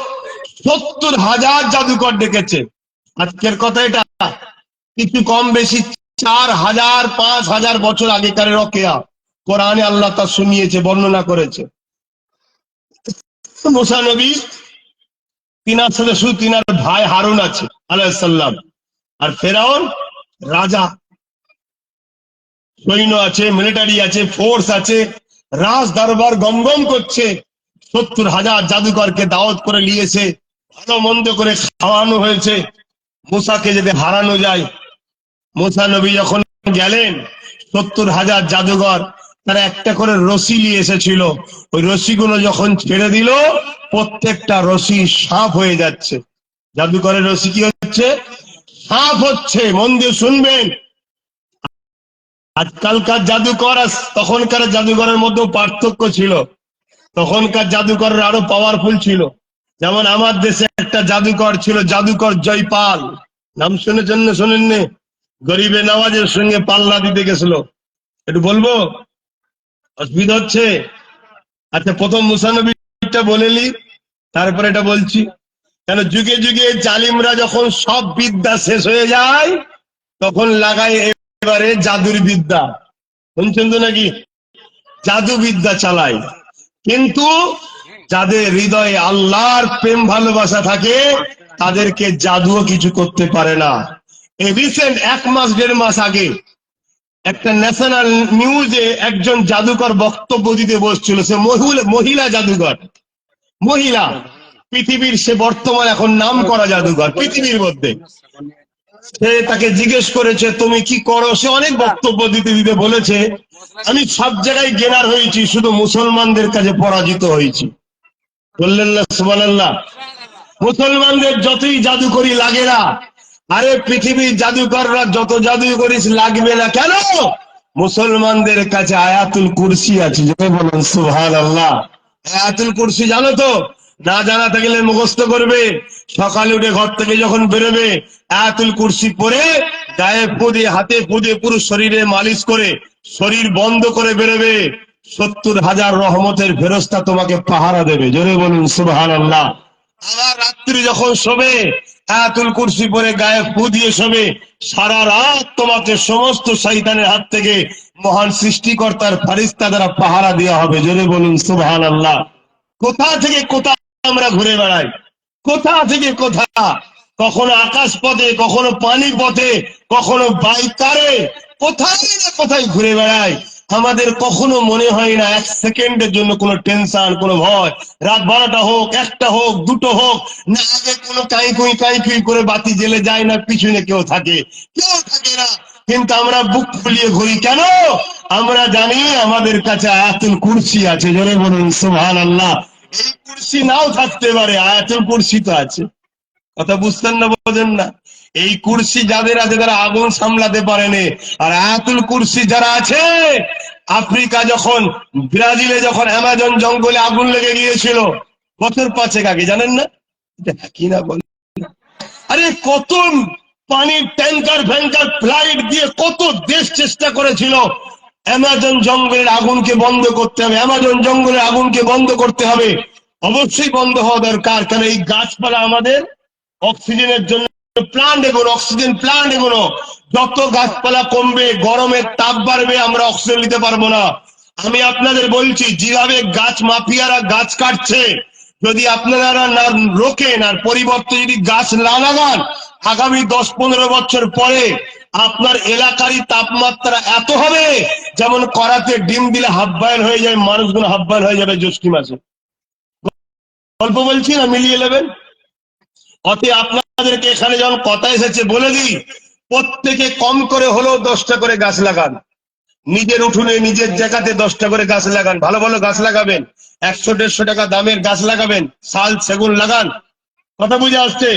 70,000 জাদুকর ডেকেছে। আজকের কথা এটা, কিছু কম বেশি 4,000 5,000 বছর আগেকার রকেয়া। কোরআনে আল্লাহ তা শুনিয়েছে, বর্ণনা করেছে। মুসা নবী, তিনার সাথে শুধু তিনার ভাই হারুন আছে আলাইহিস সালাম, আর ফেরাউন রাজা, সৈন্য আছে, মিলিটারি আছে, ফোর্স আছে, রাজ দরবার গমগম করছে। 70,000 জাদুকরকে দাওয়াত করে নিয়েছে, ভালো মন্দ করে খাওয়ানো হয়েছে মুসাকে যদি হারানো যায়। মুসা নবী যখন গেলেন, 70,000 জাদুঘর তারা একটা করে রশি নিয়ে এসেছিল। ওই রশিগুলো যখন ছেড়ে দিল, প্রত্যেকটা রশি সাপ হয়ে যাচ্ছে। জাদুঘরের রশি কি হচ্ছে? সাপ হচ্ছে। মন দিয়ে শুনবেন। আজকালকার জাদুকর আর তখনকার জাদুঘরের মধ্যে পার্থক্য ছিল। তখনকার জাদুকরের আরো পাওয়ারফুল ছিল। যেমন আমার দেশে একটা জাদুকর ছিল, জাদুকর জয়পাল। নাম শুনেছেন না শোনেননি? গরিবে নওয়াজের সঙ্গে পাল্লা দিতে গেছিল। একটু বলবো? অসুবিধা হচ্ছে? আচ্ছা, প্রথম মুসা নবীটা বলেলি, তারপরে এটা বলছি। কেন? যুগে যুগে জালিমরা যখন সব বিদ্যা শেষ হয়ে যায়, তখন লাগায় এবারে জাদুর বিদ্যা। শুনছেন তো নাকি? জাদু বিদ্যা চালায়। কিন্তু যাদের হৃদয়ে আল্লাহর প্রেম ভালোবাসা থাকে, তাদেরকে জাদুও কিছু করতে পারে না। এই রিসেন্ট 1 মাস 1.5 মাস আগে একটা ন্যাশনাল নিউজে একজন জাদুকর বক্তব্য দিতে বসছিল। সে মহিলা জাদুকর, মহিলা। পৃথিবীর সে বর্তমান এখন নাম করা জাদুকর পৃথিবীর মধ্যে। সে তাকে জিজ্ঞেস করেছে তুমি কি করো, সে অনেক বক্তব্য দিতে দিতে বলেছে আমি সব জায়গায় গেনার হয়েছি, শুধু মুসলমানদের কাছে পরাজিত হয়েছি। বললেন না সুবহানাল্লাহ? মুসলমানদের যতই জাদুকরি লাগে না, আরে পৃথিবীর জাদুকররা যত জাদু করিস লাগবে না কেন, মুসলমানদের কাছে আয়াতুল কুরসি আছে। যেটা বলেন সুবহানাল্লাহ। আয়াতুল কুরসি জানো তো? না জানা থাকলে মুখস্থ করবে, সকালে উঠে ঘর থেকে যখন বেরোবে আয়াতুল কুরসি পড়ে গায়ে ফু দিয়ে হাতে ফু দিয়ে পুরো শরীরে মালিশ করে শরীর বন্ধ করে বেরোবে, 70,000 রহমতের ফেরেশতা তোমাকে পাহারা দেবে। জোরে বলুন সুবহানাল্লাহ। আবার রাত্রি যখন শোবে আয়াতুল কুরসি পরে গায়ে ফু দিয়ে শোবে, সারা রাত তোমাকে সমস্ত শয়তানের হাত থেকে মহান সৃষ্টিকর্তার ফেরেশতা দ্বারা পাহারা দেওয়া হবে। জোরে বলুন সুবহানাল্লাহ। কোথা থেকে কোথা আমরা ঘুরে বেড়াই, কোথা থেকে কোথা, কখনো আকাশ পথে, কখনো পানি পথে, কখনো বাইকারে, কোথায় না কোথায় ঘুরে বেড়াই। আমাদের কখনো মনে হয় না এক সেকেন্ডের জন্য কোনো টেনশন, কোনো ভয়, রাত 12টা হোক, 1টা হোক, 2টো হোক, না আগে কোনো কাই কুই করে বাতি জ্বেলে যায় না, পিছনে কেউ থাকে, কেউ থাকে না, কিন্তু আমরা বুক ফুলিয়ে ঘুরি কেন? আমরা জানি আমাদের কাছে আয়াতুল কুরসি আছে। জোরে বলুন সুবহানাল্লাহ। এই কুরসি নাও থাকতে পারে, আয়াতুল কুরসি তো আছে। কথা বুঝতেন না, বোঝেন না? এই কুরসি যাদের আছে তারা আগুন সামলাতে পারেনি, আর আয়াতুল কুরসি যারা আছে, আফ্রিকা যখন, ব্রাজিলে যখন অ্যামাজন জঙ্গলে আগুন লেগে গিয়েছিল বছর 5 আগে, জানেন না? এটা কি না বল, আরে কত পানির ট্যাঙ্কার ফ্যাঙ্কার ফ্লাইট দিয়ে কত দেশ চেষ্টা করেছিল অ্যামাজন জঙ্গলের আগুনকে বন্ধ করতে হবে, অ্যামাজন জঙ্গলের আগুনকে বন্ধ করতে হবে। অবশ্যই বন্ধ হওয়া দরকার, কারণ এই গাছপালা আমাদের অক্সিজেনের জন্য প্লান্ট, এগুলো অক্সিজেন প্লান্ট, এগুলো যত গাছপালা কমবে গরমের তাপ বাড়বে, আমরা অক্সিজেন নিতে পারবো না। আমি আপনাদের বলছি যেভাবে গাছ মাফিয়ারা গাছ কাটছে, যদি আপনারা না রোকেন আর পরিবর্তে যদি গাছ না লাগান, আগামী 10-15 বছর পরে আপনার এলাকারই তাপমাত্রা এত হবে যেমন করাতে ডিম দিলে হাফ বয়েল হয়ে যায়, মানুষগুলো হাফ বয়েল হয়ে যাবে জ্যৈষ্ঠ মাসে। গল্প বলছি না, মিলিয়ে নেবেন। অতএব আপনাদেরকে এখানে যখন কথা এসেছে বলে দিই, প্রত্যেকে কম করে হলেও 10টা করে গাছ লাগান, নিজের উঠোনে নিজের জায়গাতে 10টা করে গাছ লাগান, ভালো ভালো গাছ লাগাবেন, 100-150 টাকা দামের গাছ লাগাবেন, শাল সেগুন লাগান। কথা বুঝে আসছে?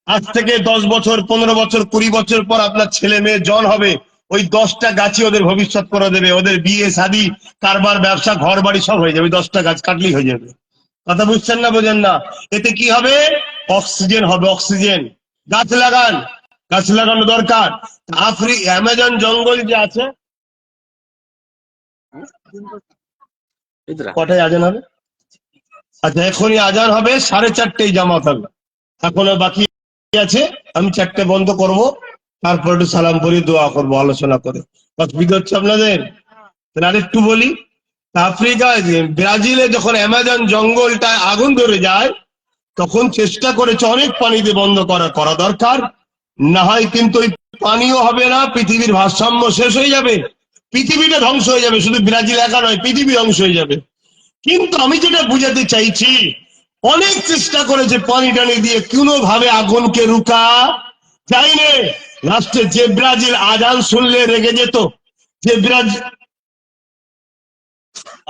আজ থেকে 10 বছর, 15 বছর, 20 বছর পর আপনার ছেলে মেয়ে জন হবে, ওই 10টা গাছই ওদের ভবিষ্যৎ করে দেবে, ওদের বিয়ে শাদী কারবার ব্যবসা ঘর বাড়ি সব হয়ে যাবে, 10টা গাছ কাটলেই হয়ে যাবে। কথা বুঝছেন না, বোঝেন না? এতে কি হবে? অক্সিজেন হবে, অক্সিজেন। গাছ লাগান, গাছ লাগানো দরকার। অ্যামাজন জঙ্গল যে আছে, কটায় আজান হবে? আচ্ছা এখনই আজান হবে, 4:30টায় জামাত হবে, এখনো বাকি আছে। আমি 4টে বন্ধ করব, তারপর একটু সালাম করি, দোয়া করবো আলোচনা করে। অসুবিধা হচ্ছে আপনাদের? তাহলে আরেকটু বলি, আফ্রিকায় ব্রাজিলে যখন অ্যামাজন জঙ্গলটায় আগুন ধরে যায়, তখন চেষ্টা করেছে অনেক পানিতে বন্ধ করা দরকার, না হয় কিন্তু ওই পানিও হবে না, পৃথিবীর ভারসাম্য শেষ হয়ে যাবে, পৃথিবীটা ধ্বংস হয়ে যাবে, শুধু ব্রাজিল একা নয়, পৃথিবী ধ্বংস হয়ে যাবে। কিন্তু আমি যেটা বুঝাতে চাইছি, অনেক চেষ্টা করেছে পানি টানি দিয়ে, কোনোভাবে আগুনকে রুকা যায়নি। লাস্টে যে ব্রাজিল আজান শুনলে রেগে যেত, যে ব্রাজিল,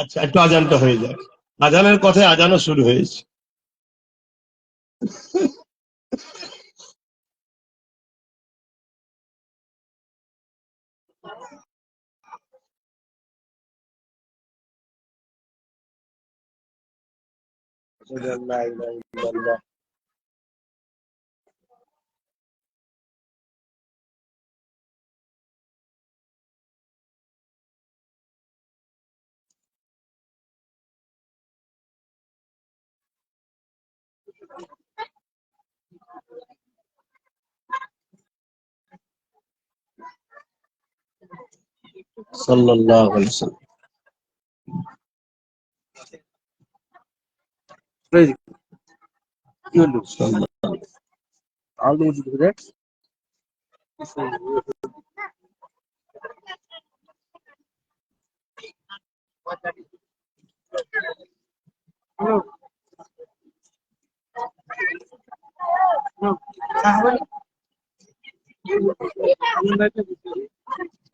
আচ্ছা একটু আজানটা হয়ে যায়, আজানের কথায় আজানও শুরু হয়েছে। সাল্লাল্লাহু আলাইহি ওয়াসাল্লাম।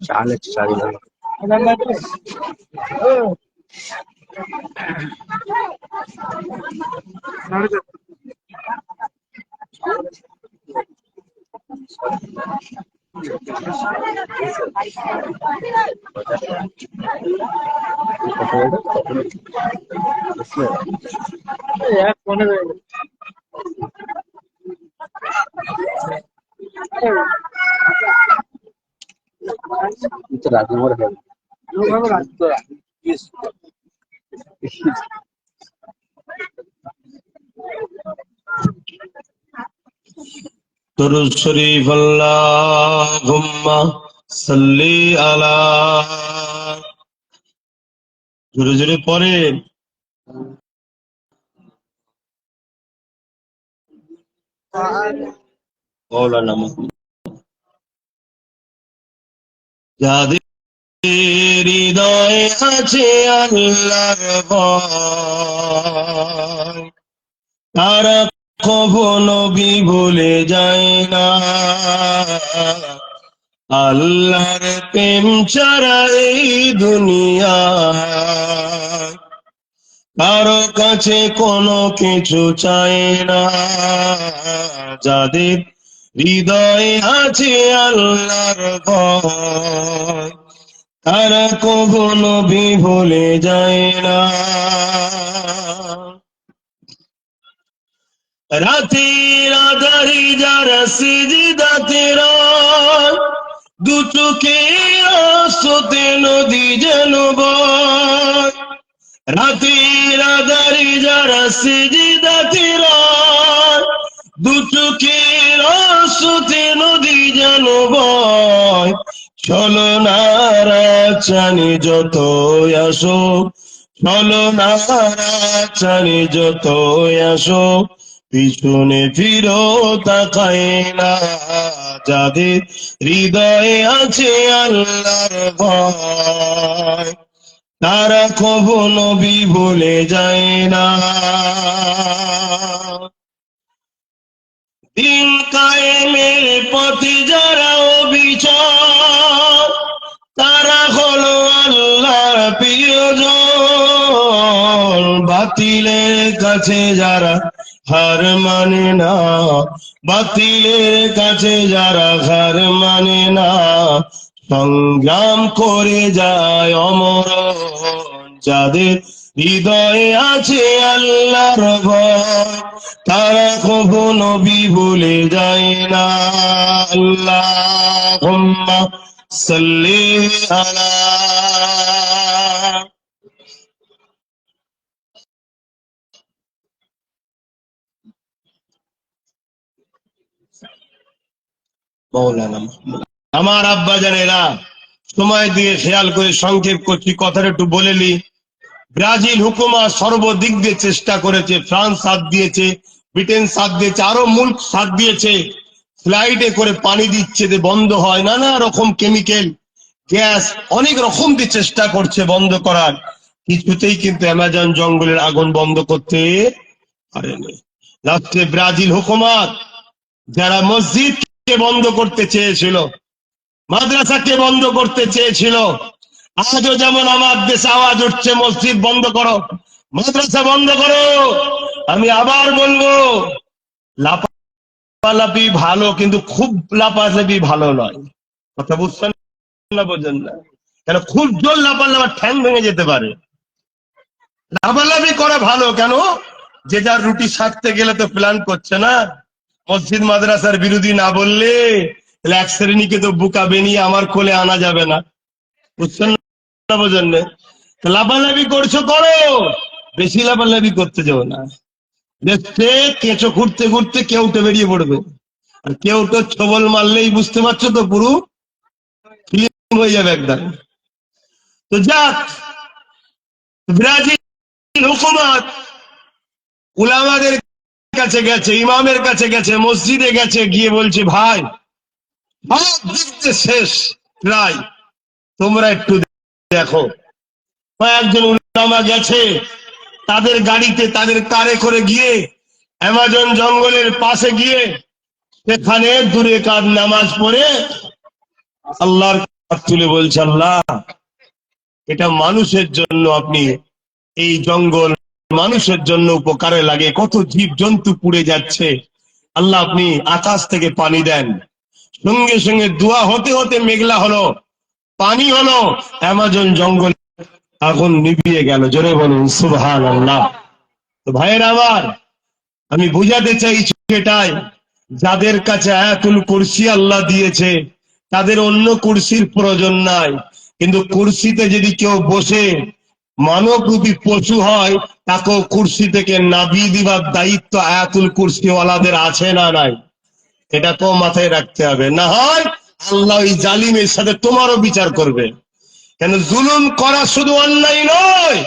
चाल चाल दुरूद शरीफ अल्लाहुम्मा सल्ली अला জোরে জোরে পড়েন মৌলানা যাদের হৃদয়ে আছে আল্লাহর ভয় তারা কখনো ভুলে যায় না আল্লাহর প্রেম ছাড়া এই দুনিয়া কারো কাছে কোনো কিছু চায় না যাদের হৃদয়ে আছে আল্লাহর ভয় তারা কখনো ভুলে যায় না রাতের আধারে যারা সিজদাতে রয় দু চোখের আঁসুতে নদী যেন বয় রাতের আধারে যারা সিজদাতে রয় দু চোখের আঁসুতে নদী যেন বয় চলো নারা চানি যত আসো চলো নারা চানি যত আসো পিছনে ফিরো তাকায় না যাদের হৃদয়ে আছে আল্লাহর ভয় তারা কখনো ভুলে যায় না দিন কায়েমের পথে যারা অবিচল তারা হলো আল্লাহর প্রিয়জন বাতিলের কাছে যারা হার মানে না বাতিলের কাছে যারা হার মানে না সংগ্রাম করে যায় অমর যাদের হৃদয়ে আছে আল্লাহর ভয় তারা কখনো ভুলে যায় না আল্লাহুম্মা সাল্লি আলা মৌলানা আমার আব্বা জানেরা সময় দিয়ে খেয়াল করে সংক্ষেপ করছি কথাটা একটু বলে নি ব্রাজিল হুকুমা সর্বদিক দিয়ে চেষ্টা করেছে ফ্রান্স সাথ দিয়েছে ব্রিটেন সাথ দিয়েছে আরো মুল্ক সাথ দিয়েছে ফ্লাইটে করে পানি দিচ্ছে যে বন্ধ হয় নানা রকম কেমিক্যাল গ্যাস অনেক রকম দিয়ে চেষ্টা করছে বন্ধ করার কিছুতেই কিন্তু অ্যামাজন জঙ্গলের আগুন বন্ধ করতে পারেনি লাস্টে ব্রাজিল হুকুমত যারা মসজিদকে বন্ধ করতে চেয়েছিল মাদ্রাসাকে বন্ধ করতে চেয়েছিল আজও যেমন আমার দেশে আওয়াজ উঠছে মসজিদ বন্ধ করো মাদ্রাসা বন্ধ করো আমি আবার বলবো লাপালাপি ভালো কিন্তু খুব লাপালাপি ভালো নয় কথা বুঝছেন না বোঝেন না কেন খুব জোর লাপালাপি ঠ্যাং ভেঙে যেতে পারে লাপালাপি করা ভালো কেন যে যার রুটি সারতে গেলে তো প্ল্যান করছে না মসজিদ মাদ্রাসার বিরোধী না বললে এক শ্রেণীকে তো বুকা বেনিয়ে আমার কোলে আনা যাবে না বুঝছেন না বোঝেন না লাপালাপি করছো করো বেশি লাপালাপি করতে যাও না দেখতে কেঁচো ঘুরতে ঘুরতে কেউটে বেরিয়ে পড়বে আর কেউটো ছবল মারলেই বুঝতে পারছো তো পুরো ফিল্ম হয়ে যাবে একদম তো যাক ব্রাজিল হুকুমত উলামাদের কাছে গেছে ইমামের কাছে গেছে মসজিদে গেছে গিয়ে বলছে ভাই সব দিক দিয়ে শেষ প্রায় তোমরা একটু দেখো কয়েকজন উলামা গেছে তাদের গাড়িতে তাদের কারে করে গিয়ে অ্যামাজন জঙ্গলের পাশে গিয়ে সেখানে দূরে কাজ নামাজ পড়ে আল্লাহর হাত তুলে বলছে, আল্লাহ এটা মানুষের জন্য, আপনি এই জঙ্গল মানুষের জন্য উপকারে লাগে, কত জীব জন্তু পুড়ে যাচ্ছে, আল্লাহ আপনি আকাশ থেকে পানি দেন। সঙ্গে সঙ্গে দোয়া হতে হতে মেঘলা হলো, পানি হলো, অ্যামাজন জঙ্গল আগুন নিভিয়ে গেল। জোরে বলুন সুবহানাল্লাহ। তো ভাইয়ের আমার, আমি বুঝাতে চাইছি এটাই, যাদের কাছে আয়াতুল কুরসি আল্লাহ দিয়েছে তাদের অন্য কুরসির প্রয়োজন নাই, কিন্তু কুরসিতে যদি কেউ বসে মানবরূপী পশু হয়, তাকেও কুরসি থেকে নাবিয়ে দিবার দায়িত্ব আয়াতুল কুরসি ওয়ালাদের আছে না নাই? এটাকেও মাথায় রাখতে হবে, না হয় আল্লাহ ওই জালিমের সাথে তোমারও বিচার করবে। কেন জুলুম করা শুধু অন্যায় নয়,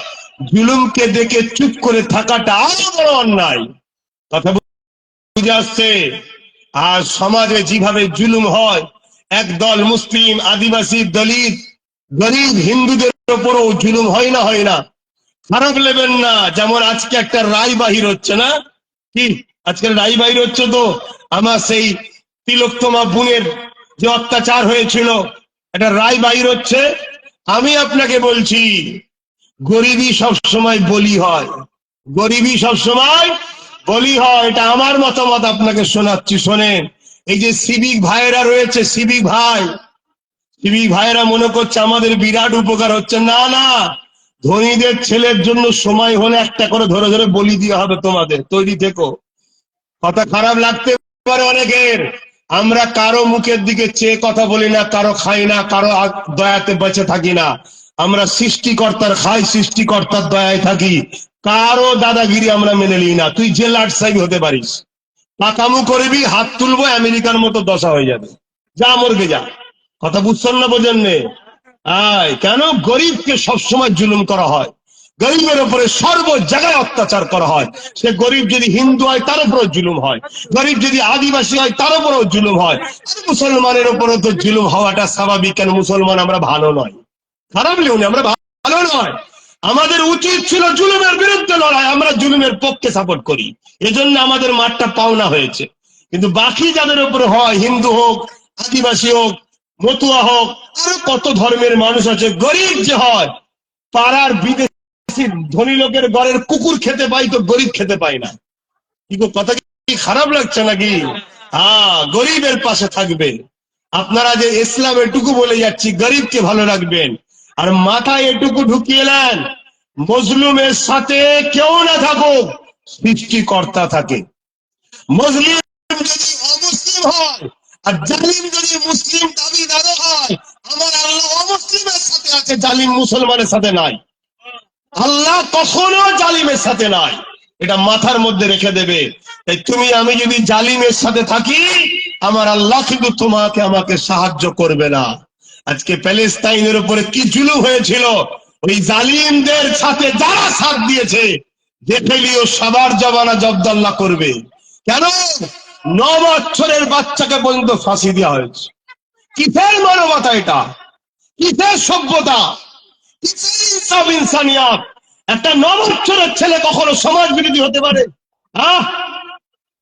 জুলুমকে দেখে চুপ করে থাকাটা আরো বড় অন্যায়। কথা বুঝে আসছে? আর সমাজে যেভাবে জুলুম হয়, একদল মুসলিম, আদিবাসী, দলিত, গরিব হিন্দুদের উপরও জুলুম হয় না? হয় না? খারাপ নেবেন না। যেমন আজকে একটা রায় বাহির হচ্ছে না কি? আজকে রায় বাহির হচ্ছে তো, আমার সেই তিলোত্তমা বোনের যে অত্যাচার হয়েছিল, একটা রায় বাহির হচ্ছে। আমি আপনাকে বলছি, গরিবই সবসময় বলি হয়, গরিবই সবসময় বলি হয়। এটা আমার মতামত আপনাকে শোনাচ্ছি, শোনেন। এই যে সিভিক ভাইয়েরা রয়েছে, সিভিক ভাইয়েরা মনে করছে আমাদের বিরাট উপকার হচ্ছে। না না, ধনীদের ছেলের জন্য সময় হলে একটা করে ধরে ধরে বলি দেওয়া হবে তোমাদের, তৈরি থেকো। কথা খারাপ লাগতে পারে অনেকের, আমরা কারো মুখের দিকে চেয়ে কথা বলি না, কারো খাই না, কারো দয়াতে বেঁচে থাকি না। আমরা সৃষ্টিকর্তার খাই, সৃষ্টিকর্তার দয়ায় থাকি, কারো দাদাগিরি আমরা মেনে নিই না। তুই যে লাট সাহেব হতে পারিস, পাকামু করবি, হাত তুলবো, আমেরিকার মতো দশা হয়ে যাবে, যা মরগে যা। কথা বুঝছেন না? বোঝেন নে? কেন গরিবকে সবসময় জুলুম করা হয়, গরিবের উপরে সর্ব জায়গায় অত্যাচার করা হয়। সে গরিব যদি হিন্দু হয় তার উপরেও জুলুম হয়, গরিব যদি আদিবাসী হয় তার উপরেও জুলুম হয়। মুসলমানের উপরে তো জুলুম হওয়াটা স্বাভাবিক। কেন মুসলমান আমরা ভালো নয়? খারাপ লেউনি, আমরা ভালো নয়। আমাদের উচিত ছিল জুলুমের বিরুদ্ধে লড়াই, আমরা জুলুমের পক্ষে সাপোর্ট করি, এজন্য আমাদের মাঠটা পাওনা হয়েছে। কিন্তু বাকি যাদের উপরে হয়, হিন্দু হোক, আদিবাসী হোক, মতুয়া হোক, আরো কত ধর্মের মানুষ আছে, গরিব যে হয়, পাড়ার বিদেশি ধনী লোকের ঘরের কুকুর খেতে পাই তো গরিব খেতে পায় না। কি কথা কি খারাপ লাগছে নাকি? গরিবের পাশে থাকবে। আপনারা যে ইসলাম এটুকু বলে যাচ্ছি, গরিবকে ভালো রাখবেন, আর মাথায় এটুকু ঢুকিয়ে নেন, মজলুমের সাথে কেউ না থাকুক, সৃষ্টিকর্তা থাকে। মুসলিম যদি অমুসলিম হয় আর জালিম যদি মুসলিম দাবিদার হয়, আমার আল্লাহ অমুসলিমের সাথে আছে, জালিম মুসলমানের সাথে নাই। আল্লাহ কখনো জালিমের সাথে নাই, এটা মাথার মধ্যে রেখে দেবে। তাই তুমি আমি যদি জালিমের সাথে থাকি, আমার আল্লাহ কিন্তু তোমাকে আমাকে সাহায্য করবে না। আজকে প্যালেস্তাইনের উপরে কি জুলুম হয়েছিল, ওই জালিমদের সাথে যারা সাথ দিয়েছে, দেখে নিও সবার জবানা জব্দাল্লাহ করবে। কেন? 9 বছরের বাচ্চাকে পর্যন্ত ফাঁসি দেওয়া হয়েছে। কিসের মানবতা এটা? কিসের সভ্যতা? কিসের ইনসানিয়াত? একটা 9 বছরের ছেলে কখনো সমাজ বিরোধী হতে পারে?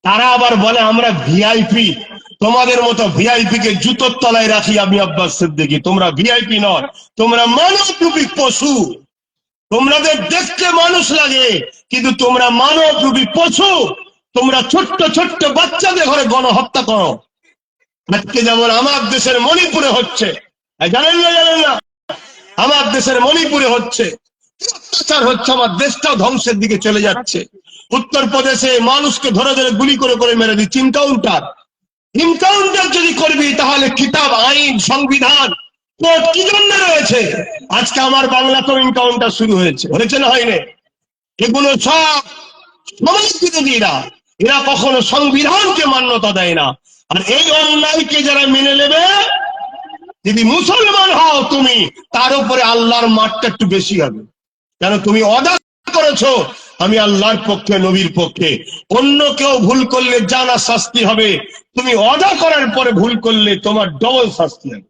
তারা আবার বলে আমরা ভিআইপি, তোমাদের মতো ভিআইপি কে জুতোর তলায় রাখি আমি আব্বাস সিদ্দিকী। তোমরা ভিআইপি নয়, তোমরা মানবরূপী পশু। তোমাদের দেখতে মানুষ লাগে, কিন্তু তোমরা মানবরূপী পশু। তোমরা ছোট্ট ছোট্ট বাচ্চাদের ঘরে গণহত্যা করো। আজকে যেমন আমার দেশের মণিপুরে হচ্ছে, জানেন না? জানেন না? আমার দেশের মণিপুরে হচ্ছে, অত্যাচার হচ্ছে, আমার দেশটাও ধ্বংসের দিকে চলে যাচ্ছে। উত্তরপ্রদেশে মানুষকে ধরে ধরে গুলি করে করে মেরে দিচ্ছে। ইনকাউন্টার যদি করবি, তাহলে কিতাব, আইন, সংবিধান, কোর্ট কি জন্য রয়েছে? আজকে আমার বাংলাতেও ইনকাউন্টার শুরু হয়েছে, হয়েছে না হয়নি? এগুলো সব সমাজ বিরোধীরা, এরা কখনো সংবিধানকে মান্যতা দেয় না। আর এই অন্যায়কে যারা মেনে নেবে, যদি মুসলমান হও তুমি, তার উপরে আল্লাহর মারটা একটু বেশি হবে। কেন? তুমি অদা করেছো, আমি আল্লাহর পক্ষে, নবীর পক্ষে। অন্য কেউ ভুল করলে জানা শাস্তি হবে, তুমি অদা করার পরে ভুল করলে তোমার ডবল শাস্তি হবে।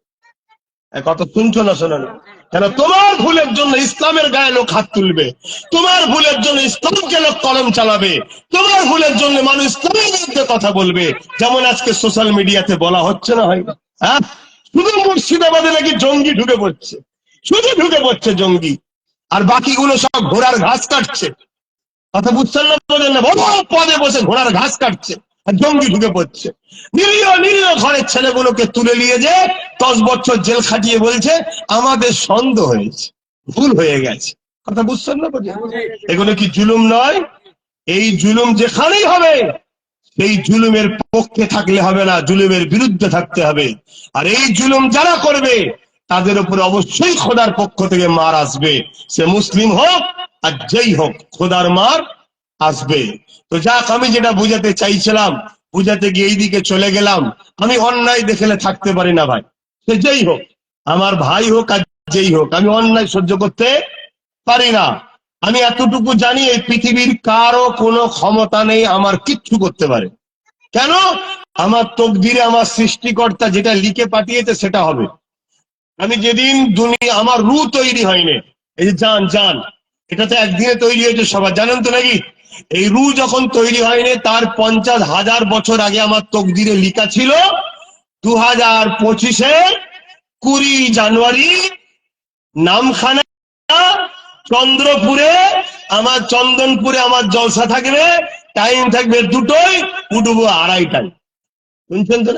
কথা শুনছো না? শোনো না? কেন? তোমার ভুলের জন্য ইসলামের গায়ে লোক হাত তুলবে, তোমার ভুলের জন্য ইসলামকে লোক কলম চালাবে, তোমার ভুলের জন্য মানুষ ইসলামের বিরুদ্ধে কথা বলবে। যেমন আজকে সোশ্যাল মিডিয়াতে বলা হচ্ছে না, হয় না? শুধু মুর্শিদাবাদে নাকি জঙ্গি ঢুকে পড়ছে, শুধু ঢুকে পড়ছে জঙ্গি, আর বাকিগুলো সব ঘোড়ার ঘাস কাটছে। কথা বুঝছেন না? বোঝেন না? বড় পদে বসে ঘোড়ার ঘাস কাটছে আর জঙ্গি ঢুকে পড়ছে। নিরীহ নিরীহ ঘরের ছেলেগুলোকে তুলে নিয়ে যে 10 বছর জেল খাটিয়ে বলছে আমাদের সন্দেহ হয়েছে, ভুল হয়ে গেছে। কথা বুঝছেন না? বোঝেন? এগুলো কি জুলুম নয়? এই জুলুম যেখানেই হবে সেই জুলুমের পক্ষে থাকলে হবে না, জুলুমের বিরুদ্ধে থাকতে হবে। আর এই জুলুম যারা করবে তাদের উপরে অবশ্যই খোদার পক্ষ থেকে মার আসবে, সে মুসলিম হোক আর যেই হোক, খোদার মার আসবে। তো যাক, আমি যেটা বুঝাতে চাইছিলাম, বুঝাতে গিয়ে এই দিকে চলে গেলাম। আমি অন্যায় দেখলে থাকতে পারি না ভাই, সে যেই হোক, আমার ভাই হোক আর যেই হোক, আমি অন্যায় সহ্য করতে পারি না। আমি এতটুকু জানি, এই পৃথিবীর কারো কোনো ক্ষমতা নেই আমার কিচ্ছু করতে পারে। কেন? আমার তকদিরে আমার সৃষ্টিকর্তা যেটা লিখে পাঠিয়েছে সেটা হবে। আমি যেদিন দুনিয়া, আমার রু তৈরি হয়নি, এই যে জান জান, এটা তো একদিনে তৈরি হয়েছে, সবার জানেন তো নাকি? এই রু যখন তৈরি হয়নি তার 50,000 বছর আগে আমার তকদিরে লিখা ছিল 2025-এ 20 জানুয়ারি নামখানা চন্দ্রপুরে, আমার চন্দনপুরে আমার জলসা থাকবে, টাইম থাকবে 2টোয়, উঠবো 2:30টায়। শুনছেন তো?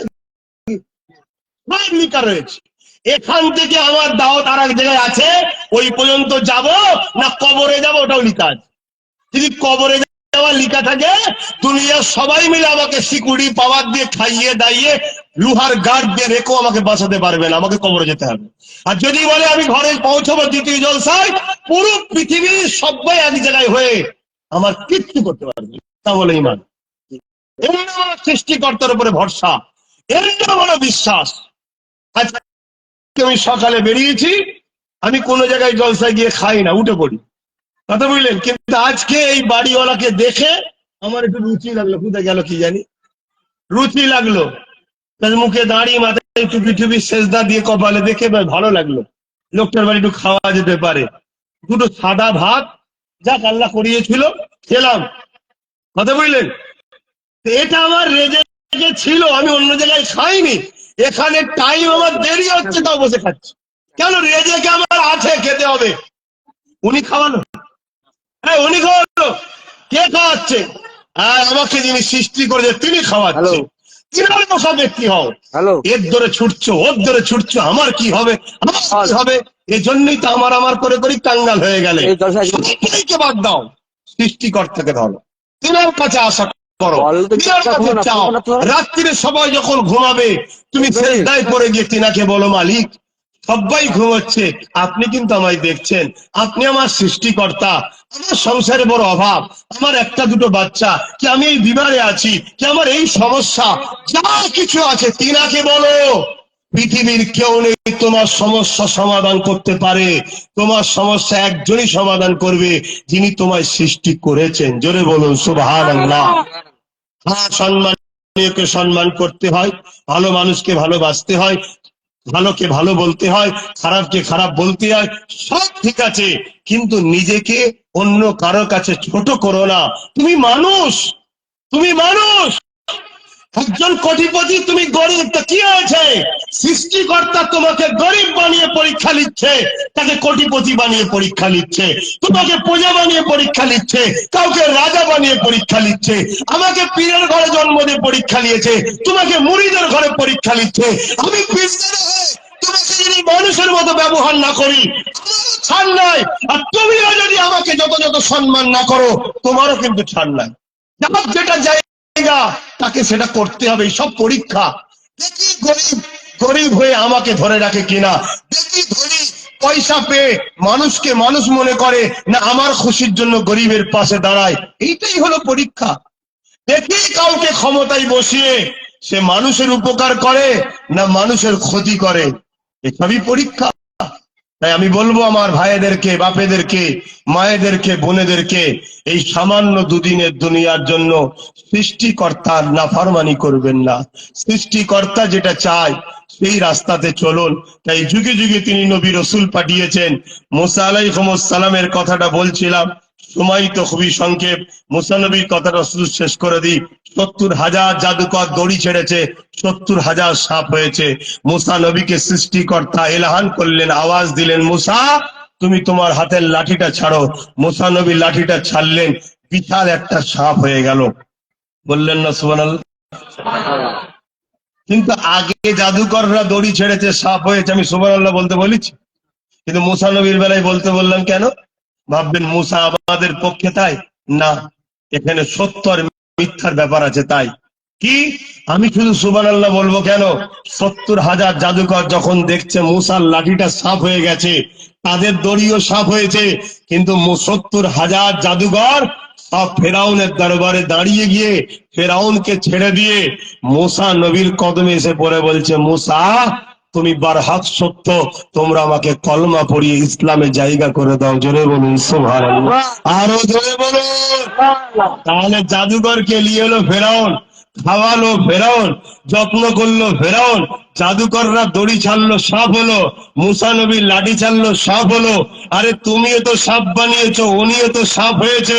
সব লিখা রয়েছে। এখান থেকে আমার দাওয়াত আর এক জায়গায় আছে, ওই পর্যন্ত যাব না কবরে যাব ওটাও লিখা আছে। যদি কবরে যাওয়া লিখা থাকে, দুনিয়ার সবাই মিলে আমাকে সিকিউরিটি পাওয়ার দিয়ে খাইয়ে দাইয়ে লোহার গার্ড দিয়ে রেখেও আমাকে বাঁচাতে পারবে না, আমাকে কবরে যেতে হবে। আর যদি বলে আমি ঘরে পৌঁছবো দ্বিতীয় জলসায়, পুরো পৃথিবীর সবাই এক জায়গায় হয়ে আমার কিচ্ছু করতে পারবে না। তা বলে ইমান, এর নাম আমার সৃষ্টিকর্তার উপরে ভরসা, এর নাম হলো বিশ্বাস। আজকে আমি সকালে বেরিয়েছি, আমি কোনো জায়গায় জলসায় গিয়ে খাই না, উঠে পড়ি। কথা বুঝলেন? কিন্তু আজকে এই বাড়িওয়ালাকে দেখে আমার একটু রুচি লাগলো, কোথায় গেল কি জানি, রুচি লাগলো। মুখে দাঁড়িয়ে মাথায় টুপি টুপি সেজদা দিয়ে কপালে দেখে ভালো লাগলো। লোকটার বাড়ি একটু খাওয়া যেতে পারে। দুটো সাদা ভাত, যাক আল্লাহ করিয়েছিল, খেলাম। কথা বুঝলেন? এটা আমার রেজে ছিল, আমি অন্য জায়গায় খাইনি। এখানে টাইম আমার দেরি হচ্ছে তাও বসে খাচ্ছি। কেন? রেজেকে আমার আছে, খেতে হবে। উনি খাওয়ালো, হ্যাঁ উনি খাওয়ালো। কে খাওয়াচ্ছে? আর আমাকে যিনি সৃষ্টি করেছে তিনি খাওয়াচ্ছে। কিভাবে বসা ব্যক্তি হও, এর ধরে ছুটছো, ওর ধরে ছুটছো, আমার কি হবে, আমার কি হবে? এই জন্যই তো আমার আমার করে করি কাঙ্গাল হয়ে গেলে। সবাইকে বাদ দাও, সৃষ্টিকর্তাকে ধরো, তিনার কাছে আশা করো, তিনার কাছে চাও। রাত্রিরে সবাই যখন ঘুমাবে তুমি সেজদায় পড়ে গিয়ে তিনাকে বলো মালিক, সবাই ঘুমোচ্ছে, আপনি কিন্তু আমায় দেখছেন, আপনি আমার সৃষ্টিকর্তা, আমার সংসারে বড় অভাব, আমার একটা দুটো বাচ্চা, কি আমি এই বিমারে আছি, কি আমার এই সমস্যা, যা কিছু আছে তিনাকে বলো। পৃথিবীর কেউ নেই তোমার সমস্যা সমাধান করতে পারে, তোমার সমস্যা একজনই সমাধান করবে, যিনি তোমায় সৃষ্টি করেছেন। জোরে বলুন সুবহানাল্লাহ। হ্যাঁ, সম্মানীয়কে সম্মান করতে হয়, ভালো মানুষকে ভালোবাসতে হয়, ভালোকে ভালো বলতে হয়, খারাপকে খারাপ বলতে হয়, সব ঠিক আছে, কিন্তু নিজেকে অন্য কারো কাছে ছোট করো না। তুমি মানুষ, তুমি মানুষ। একজন কোটিপতি, তুমি গরিব, তা কি হয়েছে? সৃষ্টিকর্তা তোমাকে গরিব বানিয়ে পরীক্ষা নিচ্ছে, তাকে কোটিপতি বানিয়ে পরীক্ষা নিচ্ছে, তোমাকে প্রজা বানিয়ে পরীক্ষা নিচ্ছে, কাউকে রাজা বানিয়ে পরীক্ষা নিচ্ছে। আমাকে পীরের ঘরে জন্ম দিয়ে পরীক্ষা নিয়েছে, তোমাকে মুড়িদের ঘরে পরীক্ষা নিচ্ছে। আমি পীরদের হয়ে তোমাকে যদি মানুষের মতো ব্যবহার না করি, ছাড় নাই। আর তুমিও যদি আমাকে যত সম্মান না করো, তোমারও কিন্তু ছাড় নাই। যার যেটা জায়গা তাকে সেটা করতে হবে। সব পরীক্ষা। দেখি গরিব গরিব হয়ে আমাকে ধরে রাখে কিনা, দেখি ধনী পয়সা পেয়ে মানুষকে মানুষ মনে করে না, আমার খুশির জন্য গরিবের পাশে দাঁড়ায়। এইটাই হলো পরীক্ষা। দেখি কাউকে ক্ষমতায় বসিয়ে সে মানুষের উপকার করে না মানুষের ক্ষতি করে, এসবই পরীক্ষা। তাই আমি বলবো আমার ভাইদেরকে, বাপেদেরকে, মায়েদেরকে, বোনেদেরকে, এই সামান্য দুদিনের দুনিয়ার জন্য সৃষ্টিকর্তার নাফরমানি করবেন না। সৃষ্টিকর্তা যেটা চায় সেই রাস্তাতে চলুন। তাই যুগে যুগে তিনি নবী রসুল পাঠিয়েছেন। মুসা আলাইহিস সালামের কথাটা বলছিলাম, সময় তো খুবই সংক্ষেপ, মুসা নবীর কথাটা শুধু শেষ করে দিই। 70,000 জাদুকর দড়ি ছেড়েছে, 70,000 সাপ হয়েছে। মুসা নবীকে সৃষ্টিকর্তা এলাহান করলেন, আওয়াজ দিলেন, মুসা তুমি তোমার হাতের লাঠিটা ছাড়ো। মুসা নবী লাঠিটা ছাড়লেন, বিশাল একটা সাপ হয়ে গেল। বললেন না সুবহানাল্লাহ? কিন্তু আগে জাদুকররা দড়ি ছেড়েছে, সাপ হয়েছে, আমি সুবহানাল্লাহ বলতে বলেছি, কিন্তু মুসা নবীর বেলায় বলতে বললাম কেন? ভাববেন মুসা আমাদের পক্ষে, তাই না, এখানে সত্য আর মিথ্যার ব্যাপার আছে। তাই কি আমি শুধু সুবহানাল্লাহ বলবো কেন? 70,000 জাদুকর যখন দেখছে মুসার লাঠিটা সাপ হয়ে গেছে, তাদের দড়িও সাপ হয়েছে, কিন্তু 70,000 জাদুকর সব ফেরাউনের দরবারে দাঁড়িয়ে গিয়ে ফেরাউনকে ছেড়ে দিয়ে মুসা নবীর কদমে এসে পড়ে বলছে, মুসা তুমি বারহাক সত্য, তোমরা আমাকে কলমা পড়িয়ে ইসলামে জায়গা করে দাও। জোরে বলুন সুবহানাল্লাহ, আরো জোরে বলুন। তাহলে জাদুকরকে নিয়ে এলো ফেরাউন, খাওয়ালো ফেরাউন, যত্ন করলো ফেরাউন, জাদুকররা দড়ি ছাড়লো, সাপ হলো, মুসা নবীর লাঠি ছাড়লো, সাপ হলো। আরে তুমিও তো সাপ বানিয়েছো, উনিও তো সাপ হয়েছে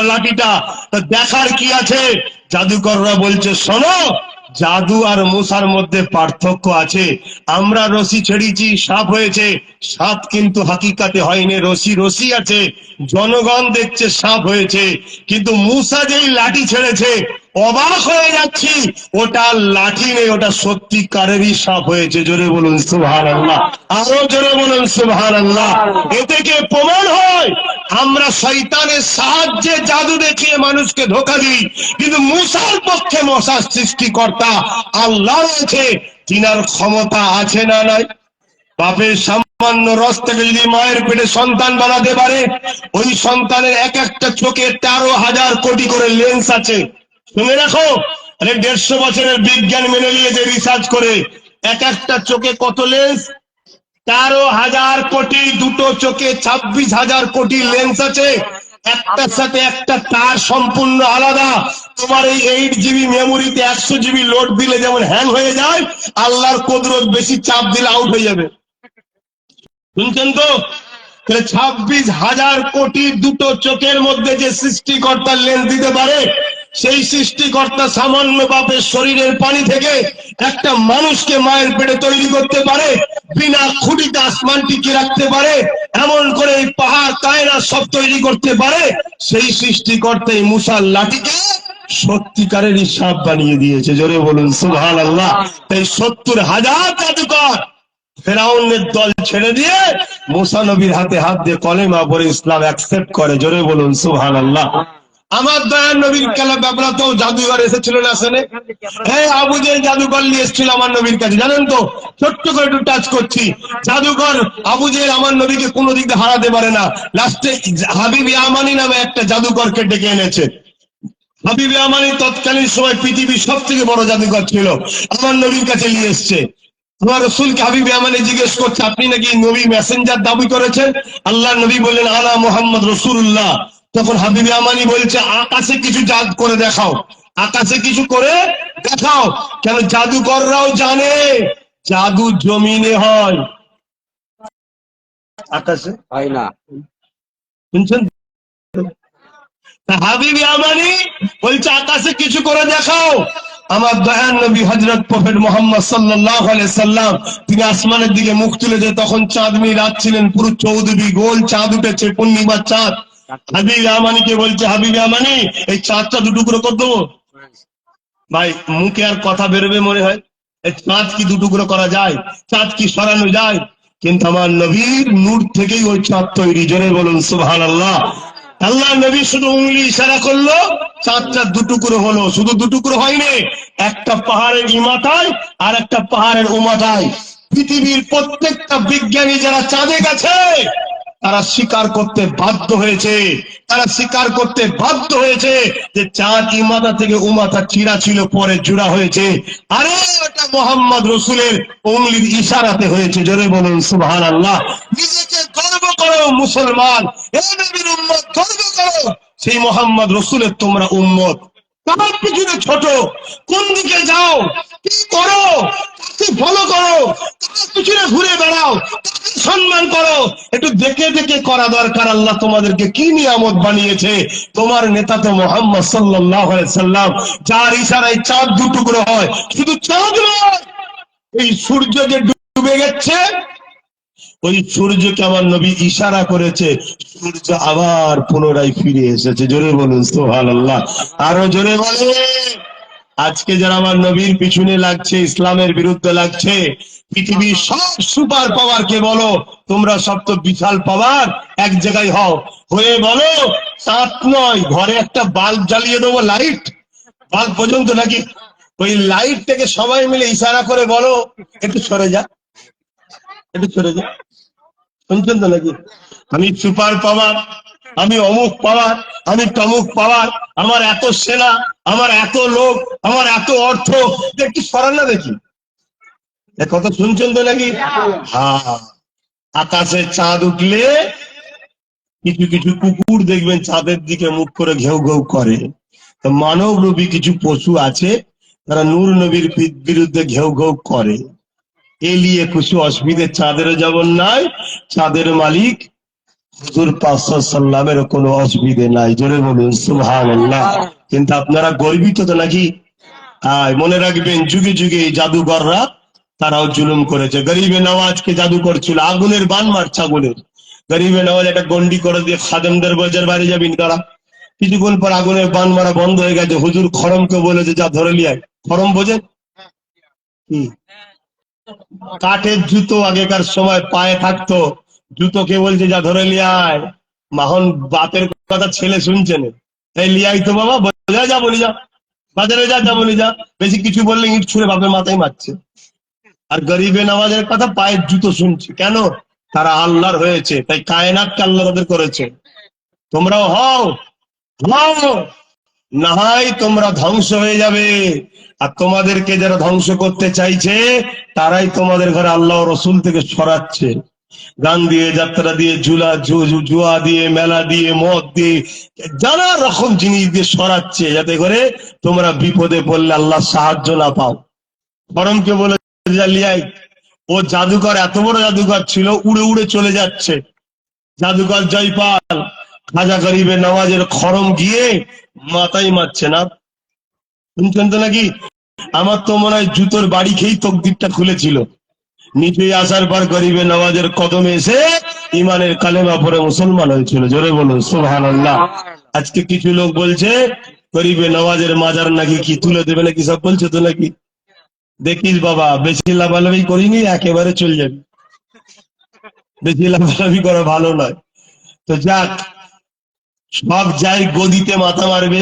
লাঠিটা, তা দেখার কি আছে? জাদুকররা বলছে, শোনো, জাদু আর মুসার মধ্যে পার্থক্য আছে। আমরা রশি ছেড়েছি, সাপ হয়েছে, সাপ কিন্তু হাকিকাতে হয়নি, রশি রশি আছে, জনগণ দেখছে সাপ হয়েছে। কিন্তু মুসা যেই লাঠি ছেড়েছে, অবাক হয়ে যাচ্ছি, ওটা লাঠি নেই, ওটা সত্যিকারেরই সাপ হয়েছে। জোরে বলুন সুবহানাল্লাহ, আরো জোরে বলুন সুবহানাল্লাহ। এ থেকে প্রমাণ হয় আমরা শয়তানের সাহায্যে জাদু দেখিয়ে মানুষকে ধোঁকা দিই, কিন্তু মুসার পক্ষে মশার সৃষ্টিকর্তা আল্লাহ আছে, তিনার ক্ষমতা আছে না নাই? বাপের সামান্য রস থেকে যদি মায়ের পেটে সন্তান বানাতে পারে, ওই সন্তানের এক একটা চোখে 13,000 কোটি করে লেন্স আছে। শুনে রাখো, আরে 150 বছরের বিজ্ঞান মেনে নিয়েছে রিসার্চ করে, এক একটা চোখে কত লেন্স? 13,000 কোটি। দুটো চোখে 26,000 কোটি লেন্স আছে, একটার সাথে একটা তার সম্পূর্ণ আলাদা। তোমার এই 8 GB মেমোরিতে 100 GB লোড দিলে যেমন হ্যাং হয়ে যায়, আল্লাহর কুদরত বেশি চাপ দিলে আউট হয়ে যাবে। শুনছেন তো? 26,000 কোটি দুটো চোখের মধ্যে যে সৃষ্টিকর্তা লেন্স দিতে পারে, সেই সৃষ্টিকর্তা সামান্য বাপের শরীরের পানি থেকে একটা মানুষকে মায়ের পেটে তৈরি করতে পারে, বিনা খুঁটিতে আসমান টিকে রাখতে পারে, এমন করে এই পাহাড় কায়নাত সব তৈরি করতে পারে, সেই সৃষ্টিকর্তাই মুসার লাঠিকে সত্যিকারেরই সাপ বানিয়ে দিয়েছে। জোরে বলুন সুবহানাল্লাহ। তাই 70,000 জাদুকর ফেরাউনের দল ছেড়ে দিয়ে মুসা নবীর হাতে হাত দিয়ে কলেমা পড়ে ইসলাম অ্যাকসেপ্ট করে। জোরে বলুন সুবহানাল্লাহ। আমার দয়ার নবীর খেলা ব্যাপারা তো জাদুঘর এসেছিল না? আসেনে? হ্যাঁ, আবু জেহেল জাদুঘর নিয়ে এসেছিল আমার নবীর কাছে, জানেন তো? ছোট্ট করে একটু টাচ করছি। জাদুঘর আবু জেহেল আমার নবীকে কোনো দিক দিয়ে হারাতে পারে না। লাস্টে হাবিব ইয়ামানি নামে একটা জাদুকরকে ডেকে এনেছে। হাবিব ইয়ামানি তৎকালীন সময় পৃথিবীর সব থেকে বড় জাদুকর ছিল, আমার নবীর কাছে নিয়ে এসছে। আমার রসুলকে হাবিব ইয়ামানি জিজ্ঞেস করছে, আপনি নাকি নবী মেসেঞ্জার দাবি করেছেন? আল্লাহ নবী বললেন, আনা মুহাম্মদ রাসূলুল্লাহ। তখন হাবিব ইয়ামানি বলছে, আকাশে কিছু জাদু করে দেখাও, আকাশে কিছু করে দেখাও। কেন জাদুকররাও জানে জাদু জমিনে হয়, আকাশে হয় না। শুনছেন? হাবিব ইয়ামানি বলছে, আকাশে কিছু করে দেখাও। আমার দয়ার নবী হযরত প্রফেট মুহাম্মদ সাল্লাল্লাহু আলাইহি সাল্লাম, তিনি আসমানের দিকে মুখ তুলেছে, তখন চাঁদনি রাত ছিলেন, পুরো 14 গোল চাঁদ উঠেছে, পূর্ণিমার চাঁদ। হাবিব ইয়ামানিকে বলছে, হাবিব ইয়ামানি এই চাঁদটা দুটুকরো করে দেবো? ভাই মুখে আর কথা বেরোবে মনে হয়? এই চাঁদ কি দুটুকরো করা যায়? চাঁদ কি সরানো যায়? কিন্তু আমার নবীর নূর থেকেই ওই চাঁদ তৈরি। জোরে বলুন সুবহানাল্লাহ। আল্লাহ নবী শুধু উঙ্গলি ইশারা করলো, চাঁদটা দুটুকরো হলো। শুধু দুটুকরো হয়নি, একটা পাহাড়ের ইমাতায় আর একটা পাহাড়ের উমাতায়। পৃথিবীর প্রত্যেকটা বিজ্ঞানী যারা চাঁদে গেছে, তারা স্বীকার করতে বাধ্য হয়েছে, তারা স্বীকার করতে বাধ্য হয়েছে যে চাঁদ ইমাতা থেকে উমাতা চিরা ছিল, পরে জোড়া হয়েছে। আরে ওটা মোহাম্মদ রসুলের উঙ্গলির ইশারাতে হয়েছে। জোরে বলুন সুবহানাল্লাহ। নিজেকে গর্ব করো মুসলমান, এই নবীর উম্মত, গর্ব করো সেই মোহাম্মদ রসুলের তোমরা উম্মত। কার পিছনে ছোট, কোন দিকে যাও, কি করো, কাকে ফলো করো, কার পিছনে ঘুরে বেড়াও, কাকে সম্মান করো, একটু দেখে দেখে করা দরকার। আল্লাহ তোমাদেরকে কি নিয়ামত বানিয়েছে। তোমার নেতা তো মোহাম্মদ সাল্লাল্লাহু আলাইহি সাল্লাম, যার ইশারায় চাঁদ দুটুকরো হয়। শুধু চাঁদ নয়, এই সূর্য যে ডুবে গেছে, ওই সূর্যকে আমার নবী ইশারা করেছে, সূর্য আবার পুনরায় ফিরে এসেছে। জোরে বলুন সুবহানাল্লাহ, আরো জোরে বলে। আজকে যারা আমার নবীর পিছনে লাগছে, ইসলামের বিরুদ্ধে লাগছে, পৃথিবীর সব সুপার পাওয়ার কে বলো, তোমরা সব তো বিশাল পাওয়ার, এক জায়গায় হও, হয়ে বলো চাঁদ নয়, ঘরে একটা বাল্ব জ্বালিয়ে দেবো, লাইট বাল্ব পর্যন্ত নাকি, ওই লাইট থেকে সবাই মিলে ইশারা করে বলো একটু সরে যা, একটু সরে যা। শুনছেন তো নাকি? আমি সুপার পাওয়ার, আমি অমুক পাওয়ার, আমি তমুক পাওয়ার, আমার এত সেনা, আমার এত লোক, আমার এত অর্থ, একটু সরান না দেখি। কথা শুনছেন তো নাকি? হ্যাঁ, আকাশে চাঁদ উঠলে কিছু কিছু কুকুর দেখবেন চাঁদের দিকে মুখ করে ঘেউ ঘেউ করে। তো মানব রূপী কিছু পশু আছে, তারা নূর নবীর বিরুদ্ধে ঘেউ ঘেউ করে। এ লিয়ে কিছু অসুবিধে চাঁদেরও যেমন নাই, চাঁদের মালিক হুজুর পাক সাল্লামের কোনো অসুবিধে নাই। জোরে বলুন সুবহানাল্লাহ। কিন্তু আপনারা গর্বিত তো নাকি? মনে রাখবেন, যুগে যুগে এই জাদুঘররা তারাও জুলুম করেছে। গরিবে নওয়াজকে জাদু করছিল, আগুনের বান মারছে, আগুনের। গরিবে নওয়াজ একটা গন্ডি করে দিয়ে খাদেমদের বলছে বাইরে যাবি তারা। কিছুক্ষণ পর আগুনের বান মারা বন্ধ হয়ে গেছে। হুজুর খরমকে বলেছে যা ধরে লিয়ায়। খরম বোঝেন কি? কাঠের জুতো আগেকার সময় পায়ে থাকতো, জুতোকে বলছে যা ধরে লিয়ায়। মাহন বাপের কথা ছেলে শুনছেন, এই লিয়াই তো বাবা, বোঝা যা বলি যা, বাজারে যা, যা বলি যা। বেশি কিছু বললে ইট ছুঁড়ে বাপের মাথায় মারছে। আর গরিবে নামাজের কথা পায়ের জুতো শুনছে কেন? তারা আল্লাহর হয়েছে, তাই কায়নাতকে আল্লাহ তাদের করেছে। তোমরাও হও, হও, না হয় তোমরা ধ্বংস হয়ে যাবে। আর তোমাদেরকে যারা ধ্বংস করতে চাইছে, তারাই তোমাদের ঘরে আল্লাহ রসুল থেকে সরাচ্ছে। গান দিয়ে, যাত্রা দিয়ে, জুয়া দিয়ে, মেলা দিয়ে, মদ দিয়ে, নানা রকম জিনিস দিয়ে সরাচ্ছে, যাতে করে তোমরা বিপদে পড়লে আল্লাহ সাহায্য না পাও। বরমকে বলে লিয়াই, ও জাদুকর, এত বড় জাদুকর ছিল, উড়ে উড়ে চলে যাচ্ছে। জাদুকর জয়পাল খাজা গরিবে নওয়াজের খরম গিয়ে মাথায় মারছে না। শুনছেন তো নাকি? আমার তো মনে হয় জুতোর বাড়ি খেয়েই তকদিরটা খুলেছিল। নিচে আসার পর গরিবে নওয়াজের কদমে এসে ইমানের কালেমা পড়ে মুসলমান হয়েছিল। জোরে বলুন সুবহানাল্লাহ। আজকে কিছু লোক বলছে গরিবে নওয়াজের মাজার নাকি কি তুলে দেবে নাকি, সব বলছে তো নাকি। দেখিস বাবা, বেশি লাভালাভি করিনি, একেবারে চলে যাবি। বেশি লাভালাভি করা ভালো নয়। তো যাক, সব যাই গদিতে মাথা মারবে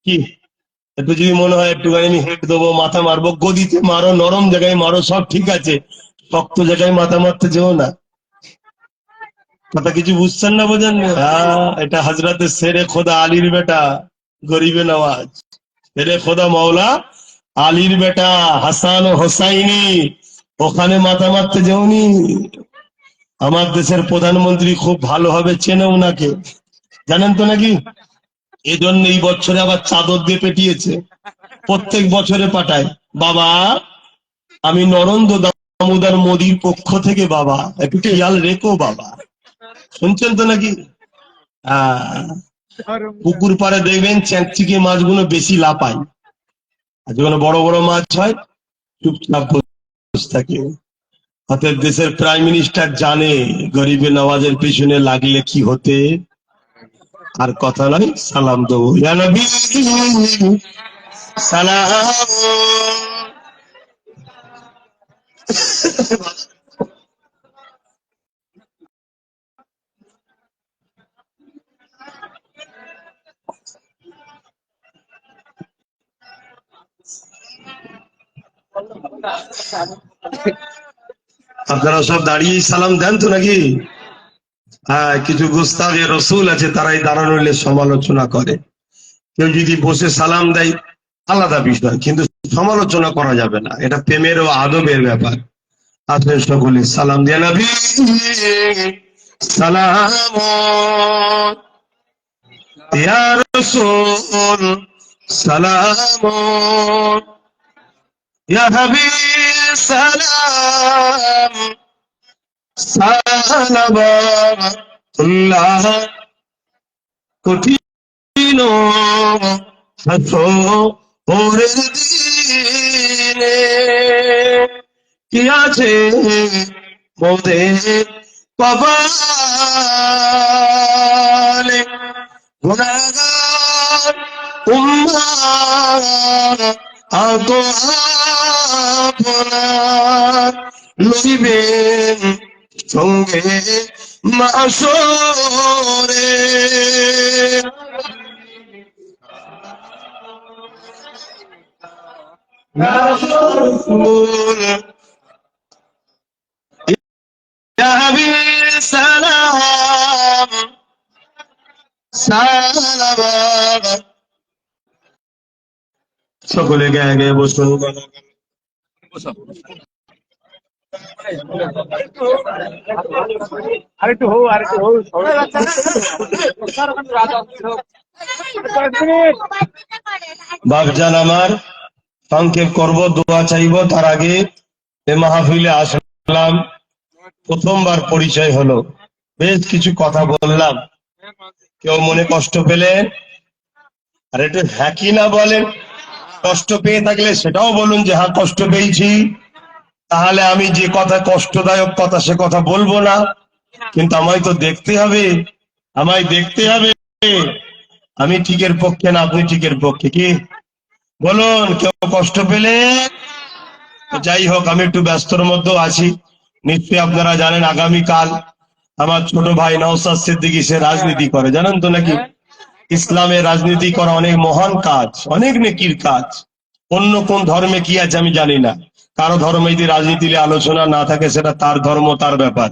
কি, একটু যদি মনে হয় একটুখানি আমি হেঁট দেবো, মাথা মারবো, গদিতে মারো, নরম জায়গায় মারো, সব ঠিক আছে। শক্ত জায়গায় মাথা মারতে যেও না। কথা কিছু বুঝছেন না, বোঝেন না? এটা হজরতে শেরে খোদা আলীর বেটা গরিবে নওয়াজ, শেরে খোদা মৌলা আলীর বেটা হাসান ও হোসাইনি, ওখানে মাথা মারতে যেওনি। আমার দেশের প্রধানমন্ত্রী খুব ভালোভাবে চেনে ওনাকে, জানেন তো নাকি? এজন্য এই বছরে আবার চাদর দিয়ে পেটিয়েছে, প্রত্যেক বছরে পাঠায়। বাবা, আমি নরেন্দ্র দামোদর মোদীর পক্ষ থেকে বাবা, একটু খেয়াল রেখো বাবা। শুনছেন তো নাকি? পুকুর পাড়ে দেখবেন চ্যাংচিকে মাছগুলো বেশি লাফায়, আর যখন বড় বড় মাছ হয় চুপচাপ বসে থাকে। অতএব দেশের প্রাইম মিনিস্টার জানে গরিবে নওয়াজের পিছনে লাগলে কি হতে। আর কথা নয়, সালাম দেবো, ইয়া নবী সালাম। আপনারা সব দাঁড়িয়ে সালাম দেন তো নাকি? হ্যাঁ, কিছু গুস্তাখে রসুল আছে, তারাই দাঁড়ানো সমালোচনা করে। কেউ যদি বসে সালাম দেয় আলাদা বিষয়, কিন্তু সমালোচনা করা যাবে না, এটা প্রেমের ও আদবের ব্যাপার। আসলে সকলে সালাম দিয়ে নবী সালাম ইয়া রাসূল সালামুন ইয়া হাবিব সালাম সালাবাতুল্লাহ কঠিন ওরে দিনে কি আছে মোদের কপালে গুনাহগার উম্মাহ আতো আপনার লইবেন সঙ্গে মাসরে রাসূল ইয়া হাবিব সালাম সালাম সকলে গায়ে গায়ে বসুন আরেকটু হো আরেকটু হো বাপজান আমার সংক্ষেপ করব, দোয়া চাইব। তার আগে এ মাহফিলে আসলাম, প্রথমবার পরিচয় হলো, বেশ কিছু কথা বললাম, কেউ মনে কষ্ট পেলেন? আর একটু হ্যাঁ কি না বলেন। কষ্ট পেয়ে থাকলে সেটাও বলুন যে হ্যাঁ কষ্ট পেয়েছি, তাহলে আমি যে কথা কষ্টদায়ক কথা সে কথা বলবো না। কিন্তু আমায় তো দেখতে হবে, আমায় দেখতে হবে আমি ঠিকের পক্ষে না আপনি ঠিকের পক্ষে। কি বলুন, কেউ কষ্ট পেলে? যাই হোক, আমি একটু ব্যস্তর মধ্যেও আছি। নিশ্চয়ই আপনারা জানেন আগামীকাল আমার ছোট ভাই নওশাদ সিদ্দিকী সে রাজনীতি করে, জানেন তো নাকি? ইসলামের রাজনীতি করা অনেক মহান কাজ, অনেক নেকির কাজ। অন্য কোন ধর্মে কি আছে আমি জানি না, কারো ধর্মে যদি রাজনীতি নিয়ে আলোচনা না থাকে সেটা তার ধর্ম, তার ব্যাপার।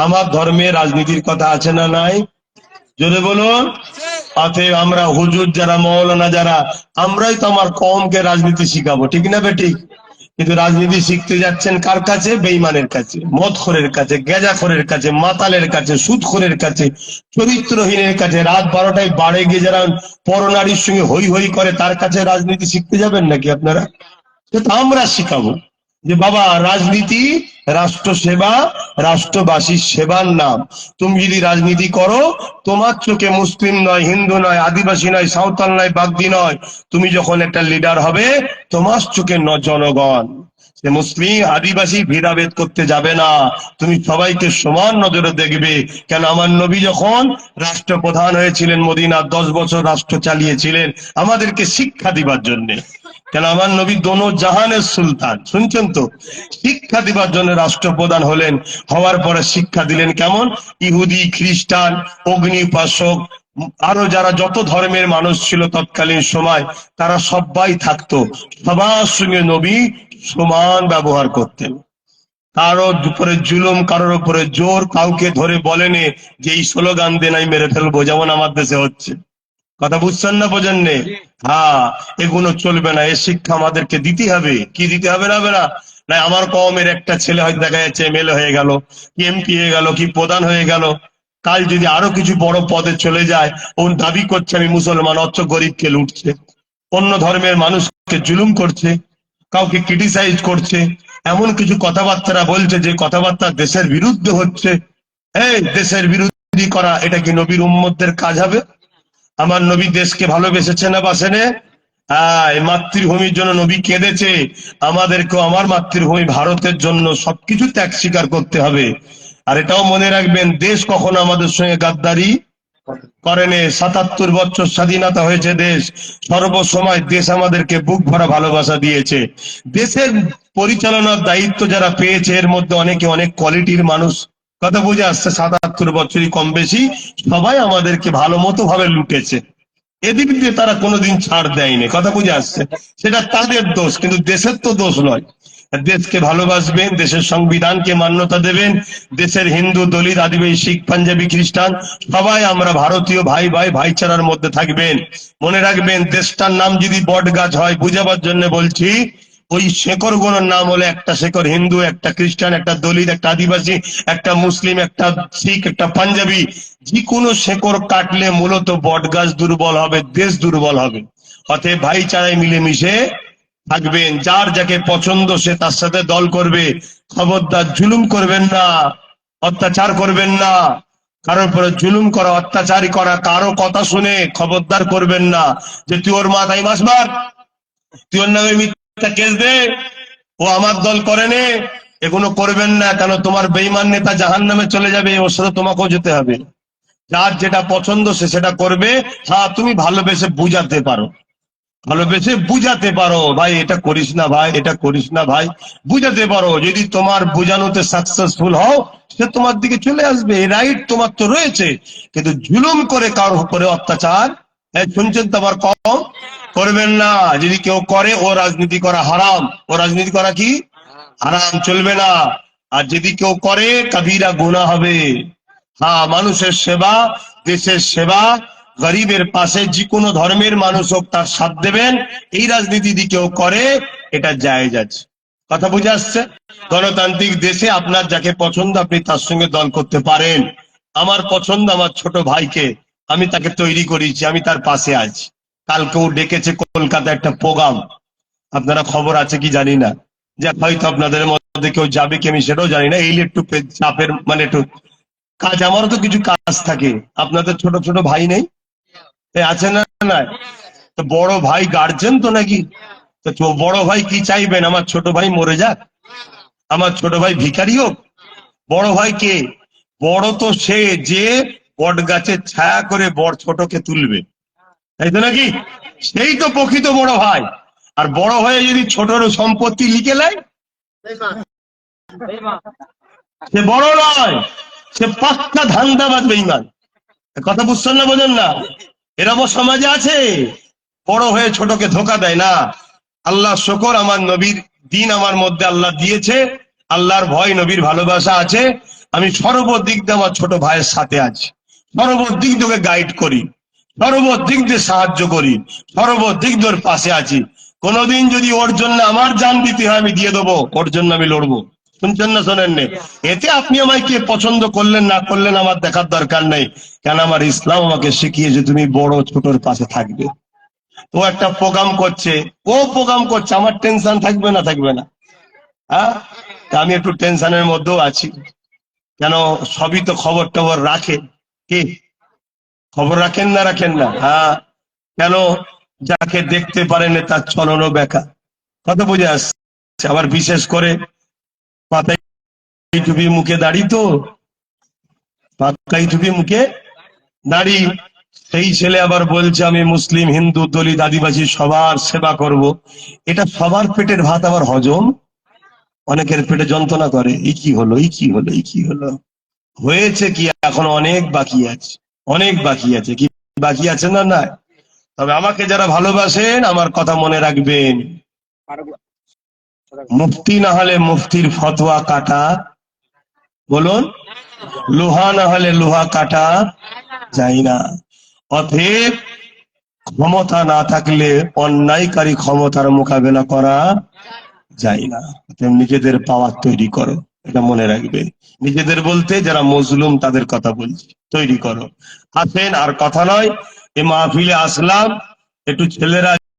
আমার ধর্মে রাজনীতির কথা আছে না নাই? জোরে বলুন। অতএব আমরা হুজুর যারা, মৌলানা যারা, আমরাই তো আমার কওমকে রাজনীতি শিখাবো, ঠিক না বেঠিক? কিন্তু রাজনীতি শিখতে যাচ্ছেন কার কাছে? বেঈমানের কাছে, মদখোরের কাছে, গেজাখোরের কাছে, মাতালের কাছে, সুদখোরের কাছে, চরিত্রহীনের কাছে। রাত 12টায় বাড়ে গিয়ে যারা পরনারীর সঙ্গে হই হই করে তার কাছে রাজনীতি শিখতে যাবেন নাকি আপনারা? সেটা আমরা শিখাবো যে বাবা, রাজনীতি রাষ্ট্র সেবা, রাষ্ট্রবাসীর সেবার নাম। তুমি যদি রাজনীতি করো, তোমার চোখে মুসলিম নয়, হিন্দু নয়, আদিবাসী নয়, সাঁওতাল নয়, বাগদি নয়, তুমি যখন একটা লিডার হবে তোমার চোখে জনগণ, সে মুসলিম আদিবাসী ভেদাভেদ করতে যাবে না, তুমি সবাইকে সমান নজরে দেখবে। কেন আমার নবী যখন রাষ্ট্রপ্রধান হয়েছিলেন, মদিনা 10 বছর রাষ্ট্র চালিয়েছিলেন আমাদেরকে শিক্ষা দিবার জন্য। কেন আমার নবী দোনো জাহানের সুলতান, শুনছেন তো? শিক্ষা দিবার জন্য রাষ্ট্রপ্রধান হলেন, হওয়ার পরে শিক্ষা দিলেন কেমন? ইহুদি, খ্রিস্টান, অগ্নি উপাসক, আরো যারা যত ধর্মের মানুষ ছিল তৎকালীন সময়, তারা সবাই থাকতো, সবার সঙ্গে নবী সমান ব্যবহার করতেন। কারোর উপরে জুলুম, কারোর উপরে জোর কাউকে ধরে বলেনি যে এই স্লোগান দেন আমি মেরে ফেলবো, যেমন আমার দেশে হচ্ছে। কথা বুঝছেন না, বোঝেন নে? হ্যাঁ, এগুলো চলবে না, এ শিক্ষা আমাদেরকে দিতে হবে। কি দিতে হবে না? না না, আমার কওমের একটা ছেলে হয়তো দেখা যাচ্ছে এমএলএ হয়ে গেল, কি এমপি হয়ে গেল, কি প্রধান হয়ে গেল, কাল যদি আরো কিছু বড় পদে চলে যায়, ও দাবি করছে আমি মুসলমান, অথচ গরিবকে লুটছে, অন্য ধর্মের মানুষকে জুলুম করছে, কাউকে ক্রিটিসাইজ করছে, এমন কিছু কথাবার্তা বলছে যে কথাবার্তা দেশের বিরুদ্ধে হচ্ছে। এই দেশের বিরোধী করা, এটা কি নবীর উম্মতদের কাজ হবে? আমার নবী দেশকে ভালোবেসেছে না বাসেনে? মাতৃভূমির জন্য নবী কেঁদেছে। আমাদেরকেও আমার মাতৃভূমি ভারতের জন্য সবকিছু ত্যাগ স্বীকার করতে হবে। আর এটাও মনে রাখবেন, দেশ কখনো আমাদের সঙ্গে গাদ্দারি করেনি। ৭৭ বছর স্বাধীনতা হয়েছে দেশ, সর্বসময় দেশ আমাদেরকে বুক ভরা ভালোবাসা দিয়েছে। দেশের পরিচালনার দায়িত্ব যারা পেয়েছে এর মধ্যে অনেকে অনেক কোয়ালিটির মানুষ। কথা বুঝে আসছে, ৭৭ বছরই কম বেশি সবাই আমাদেরকে ভালো মতো ভাবে লুটেছে, এদিক দিয়ে তারা কোনোদিন ছাড় দেয়নি। কথা বুঝে আসছে, সেটা তাদের দোষ, কিন্তু দেশের তো দোষ নয়। দেশকে ভালোবাসবেন, দেশের সংবিধানকে মান্যতা দেবেন, দেশের হিন্দু, দলিত, আদিবাসী, শিখ, পাঞ্জাবি, খ্রিস্টান সবাই আমরা ভারতীয় ভাই ভাই ভাইচারার মধ্যে থাকবেন। মনে রাখবেন, দেশটার নাম যদি বট গাছ হয়, বুঝাবার জন্য বলছি, ওই শেকড় গুলোর নাম হলো, একটা শেকড় হিন্দু, একটা খ্রিস্টান, একটা দলিত, একটা আদিবাসী, একটা মুসলিম, একটা শিখ, একটা পাঞ্জাবি। যে কোনো শেকড় কাটলে মূলত বট গাছ দুর্বল হবে, দেশ দুর্বল হবে। অতএব ভাইচারায় মিলেমিশে থাকবেন। যার যাকে পছন্দ সে তার সাথে দল করবে। খবরদার জুলুম করবেন না, অত্যাচার করবেন না। কারোর উপরে জুলুম করা, অত্যাচারী করা, কারো কথা শুনে খবরদার করবেন না যে তুই ওর মাথায় মাস মার, তুই ওর নামে মিথ্যা কেস দে, ও আমার দল করে নে। এগুলো করবেন না, কেন তোমার বেঈমান নেতা জাহান্নামে চলে যাবে, ওর সাথে তোমাকেও যেতে হবে। যার যেটা পছন্দ সে সেটা করবে। হ্যাঁ, তুমি ভালোবেসে বুঝাতে পারো, ভালোবেসে বুঝাতে পারো, ভাই এটা করিস না, ভাই এটা করিস না, ভাই বুঝাতে পারো। যদি তোমার বুঝানোতে সাকসেসফুল হও, সে তোমার দিকে চলে আসবে, রাইট তোমার তো রয়েছে। কিন্তু জুলুম করে কারোর উপরে অত্যাচার, শুনছেন তো আবার কম করবেন না। যদি কেউ করে, ও রাজনীতি করা হারাম, ও রাজনীতি করা কি হারাম, চলবে না। আর যদি কেউ করে, কবিরা গুনাহ হবে। হ্যাঁ, মানুষের সেবা, দেশের সেবা, গরিবের পাশে যে কোনো ধর্মের মানুষ হোক তার সাথ দেবেন, এই রাজনীতি যদি কেউ করে, এটা জায়েজ আছে। কথা বুঝে আসছে? গণতান্ত্রিক দেশে আপনার যাকে পছন্দ আপনি তার সঙ্গে দল করতে পারেন। আমার পছন্দ আমার ছোট ভাইকে, আমি তাকে তৈরি করেছি, আমি তার পাশে আছি। কালকেও ডেকেছে কলকাতা একটা প্রোগ্রাম, আপনারা খবর আছে কি জানি না, যে হয়তো আপনাদের মধ্যে কেউ যাবে কি আমি সেটাও জানি না। এই একটু চাপের মানে একটু কাজ, আমারও তো কিছু কাজ থাকে। আপনাদের ছোট ছোট ভাই নেই, আছে না? না, তো বড় ভাই গার্জেন তো নাকি, তো বড় ভাই কি চাইবেন? আমার ছোট ভাই মরে যাক, আমার ছোট ভাই ভিখারি হোক? বড় ভাই কে? বড় তো সে যে বট গাছের ছায়া করে বড় ছোটকে তুলবে, তাই তো নাকি? সেই তো প্রকৃত বড় ভাই। আর বড় হয়ে যদি ছোটর সম্পত্তি লিখে নেয়, সে বড় নয়, সে পাক্কা ধান্দাবাজ বেঈমান। কথা বুঝছেন না, বোঝেন না? এরকম সমাজে আছে, বড় হয়ে ছোটকে ধোকা দেয় না। আল্লাহ শুকর, আমার নবীর দিন আমার মধ্যে আল্লাহ দিয়েছে, আল্লাহর ভয় নবীর ভালোবাসা আছে। আমি সর্বদিক দিয়ে আমার ছোট ভাইয়ের সাথে আছি, সর্বদিক দিয়ে গাইড করি, সর্বদিক দিয়ে সাহায্য করি, সর্বদিক দিয়ে ওর পাশে আছি। কোনোদিন যদি ওর জন্য আমার জান দিতে হয় আমি দিয়ে দেবো, ওর জন্য আমি লড়বো। শুনছেন না শোনেন নে? এতে আপনি আমায় কে পছন্দ করলেন না করলেন আমার দেখার দরকার নেই। কেন আমার ইসলাম আমাকে শিখিয়েছে তুমি বড় ছোটর পাশে থাকবে। ও একটা প্রোগ্রাম করছে, ও প্রোগ্রাম করছে, আমার টেনশন থাকবে না? থাকবে না? হ্যাঁ, আমি একটু টেনশনের মধ্যেও আছি। কেন? সবই তো খবর টবর রাখে। কি খবর রাখেন না? রাখেন না? হ্যাঁ। কেন? যাকে দেখতে পারেন তার চলনও বেকা। কথা বুঝে আসছে? আবার বিশেষ করে মাথায় টুপি, মুখে দাড়ি, তো মাথায় টুপি মুখে দাড়ি, সেই ছেলে আবার বলছে আমি মুসলিম, হিন্দু, দলিত, আদিবাসী সবার সেবা করব। এটা সবার পেটের ভাত আবার হজম, অনেকের পেটে যন্ত্রণা করে। এই কি হলো, এই কি হলো, এই কি হলো? হয়েছে কি? এখন অনেক বাকি আছে, অনেক বাকি আছে। কি বাকি আছে না? না। তবে আমাকে যারা ভালোবাসেন আমার কথা মনে রাখবেন, মুফতি না হলে মুফতির ফতোয়া কাটা, বলুন, লোহা না হলে লোহা কাটা যায় না। অতএব ক্ষমতা না থাকলে অন্যায়কারী ক্ষমতার মোকাবেলা করা যায় না। নিজেদের পাওয়ার তৈরি করো, এটা মনে রাখবে। নিজেদের বলতে যারা মজলুম তাদের কথা বলছি, তৈরি করো। আসেন, আর কথা নয়, এ মাহফিলে আসলাম, একটু ছেলেরা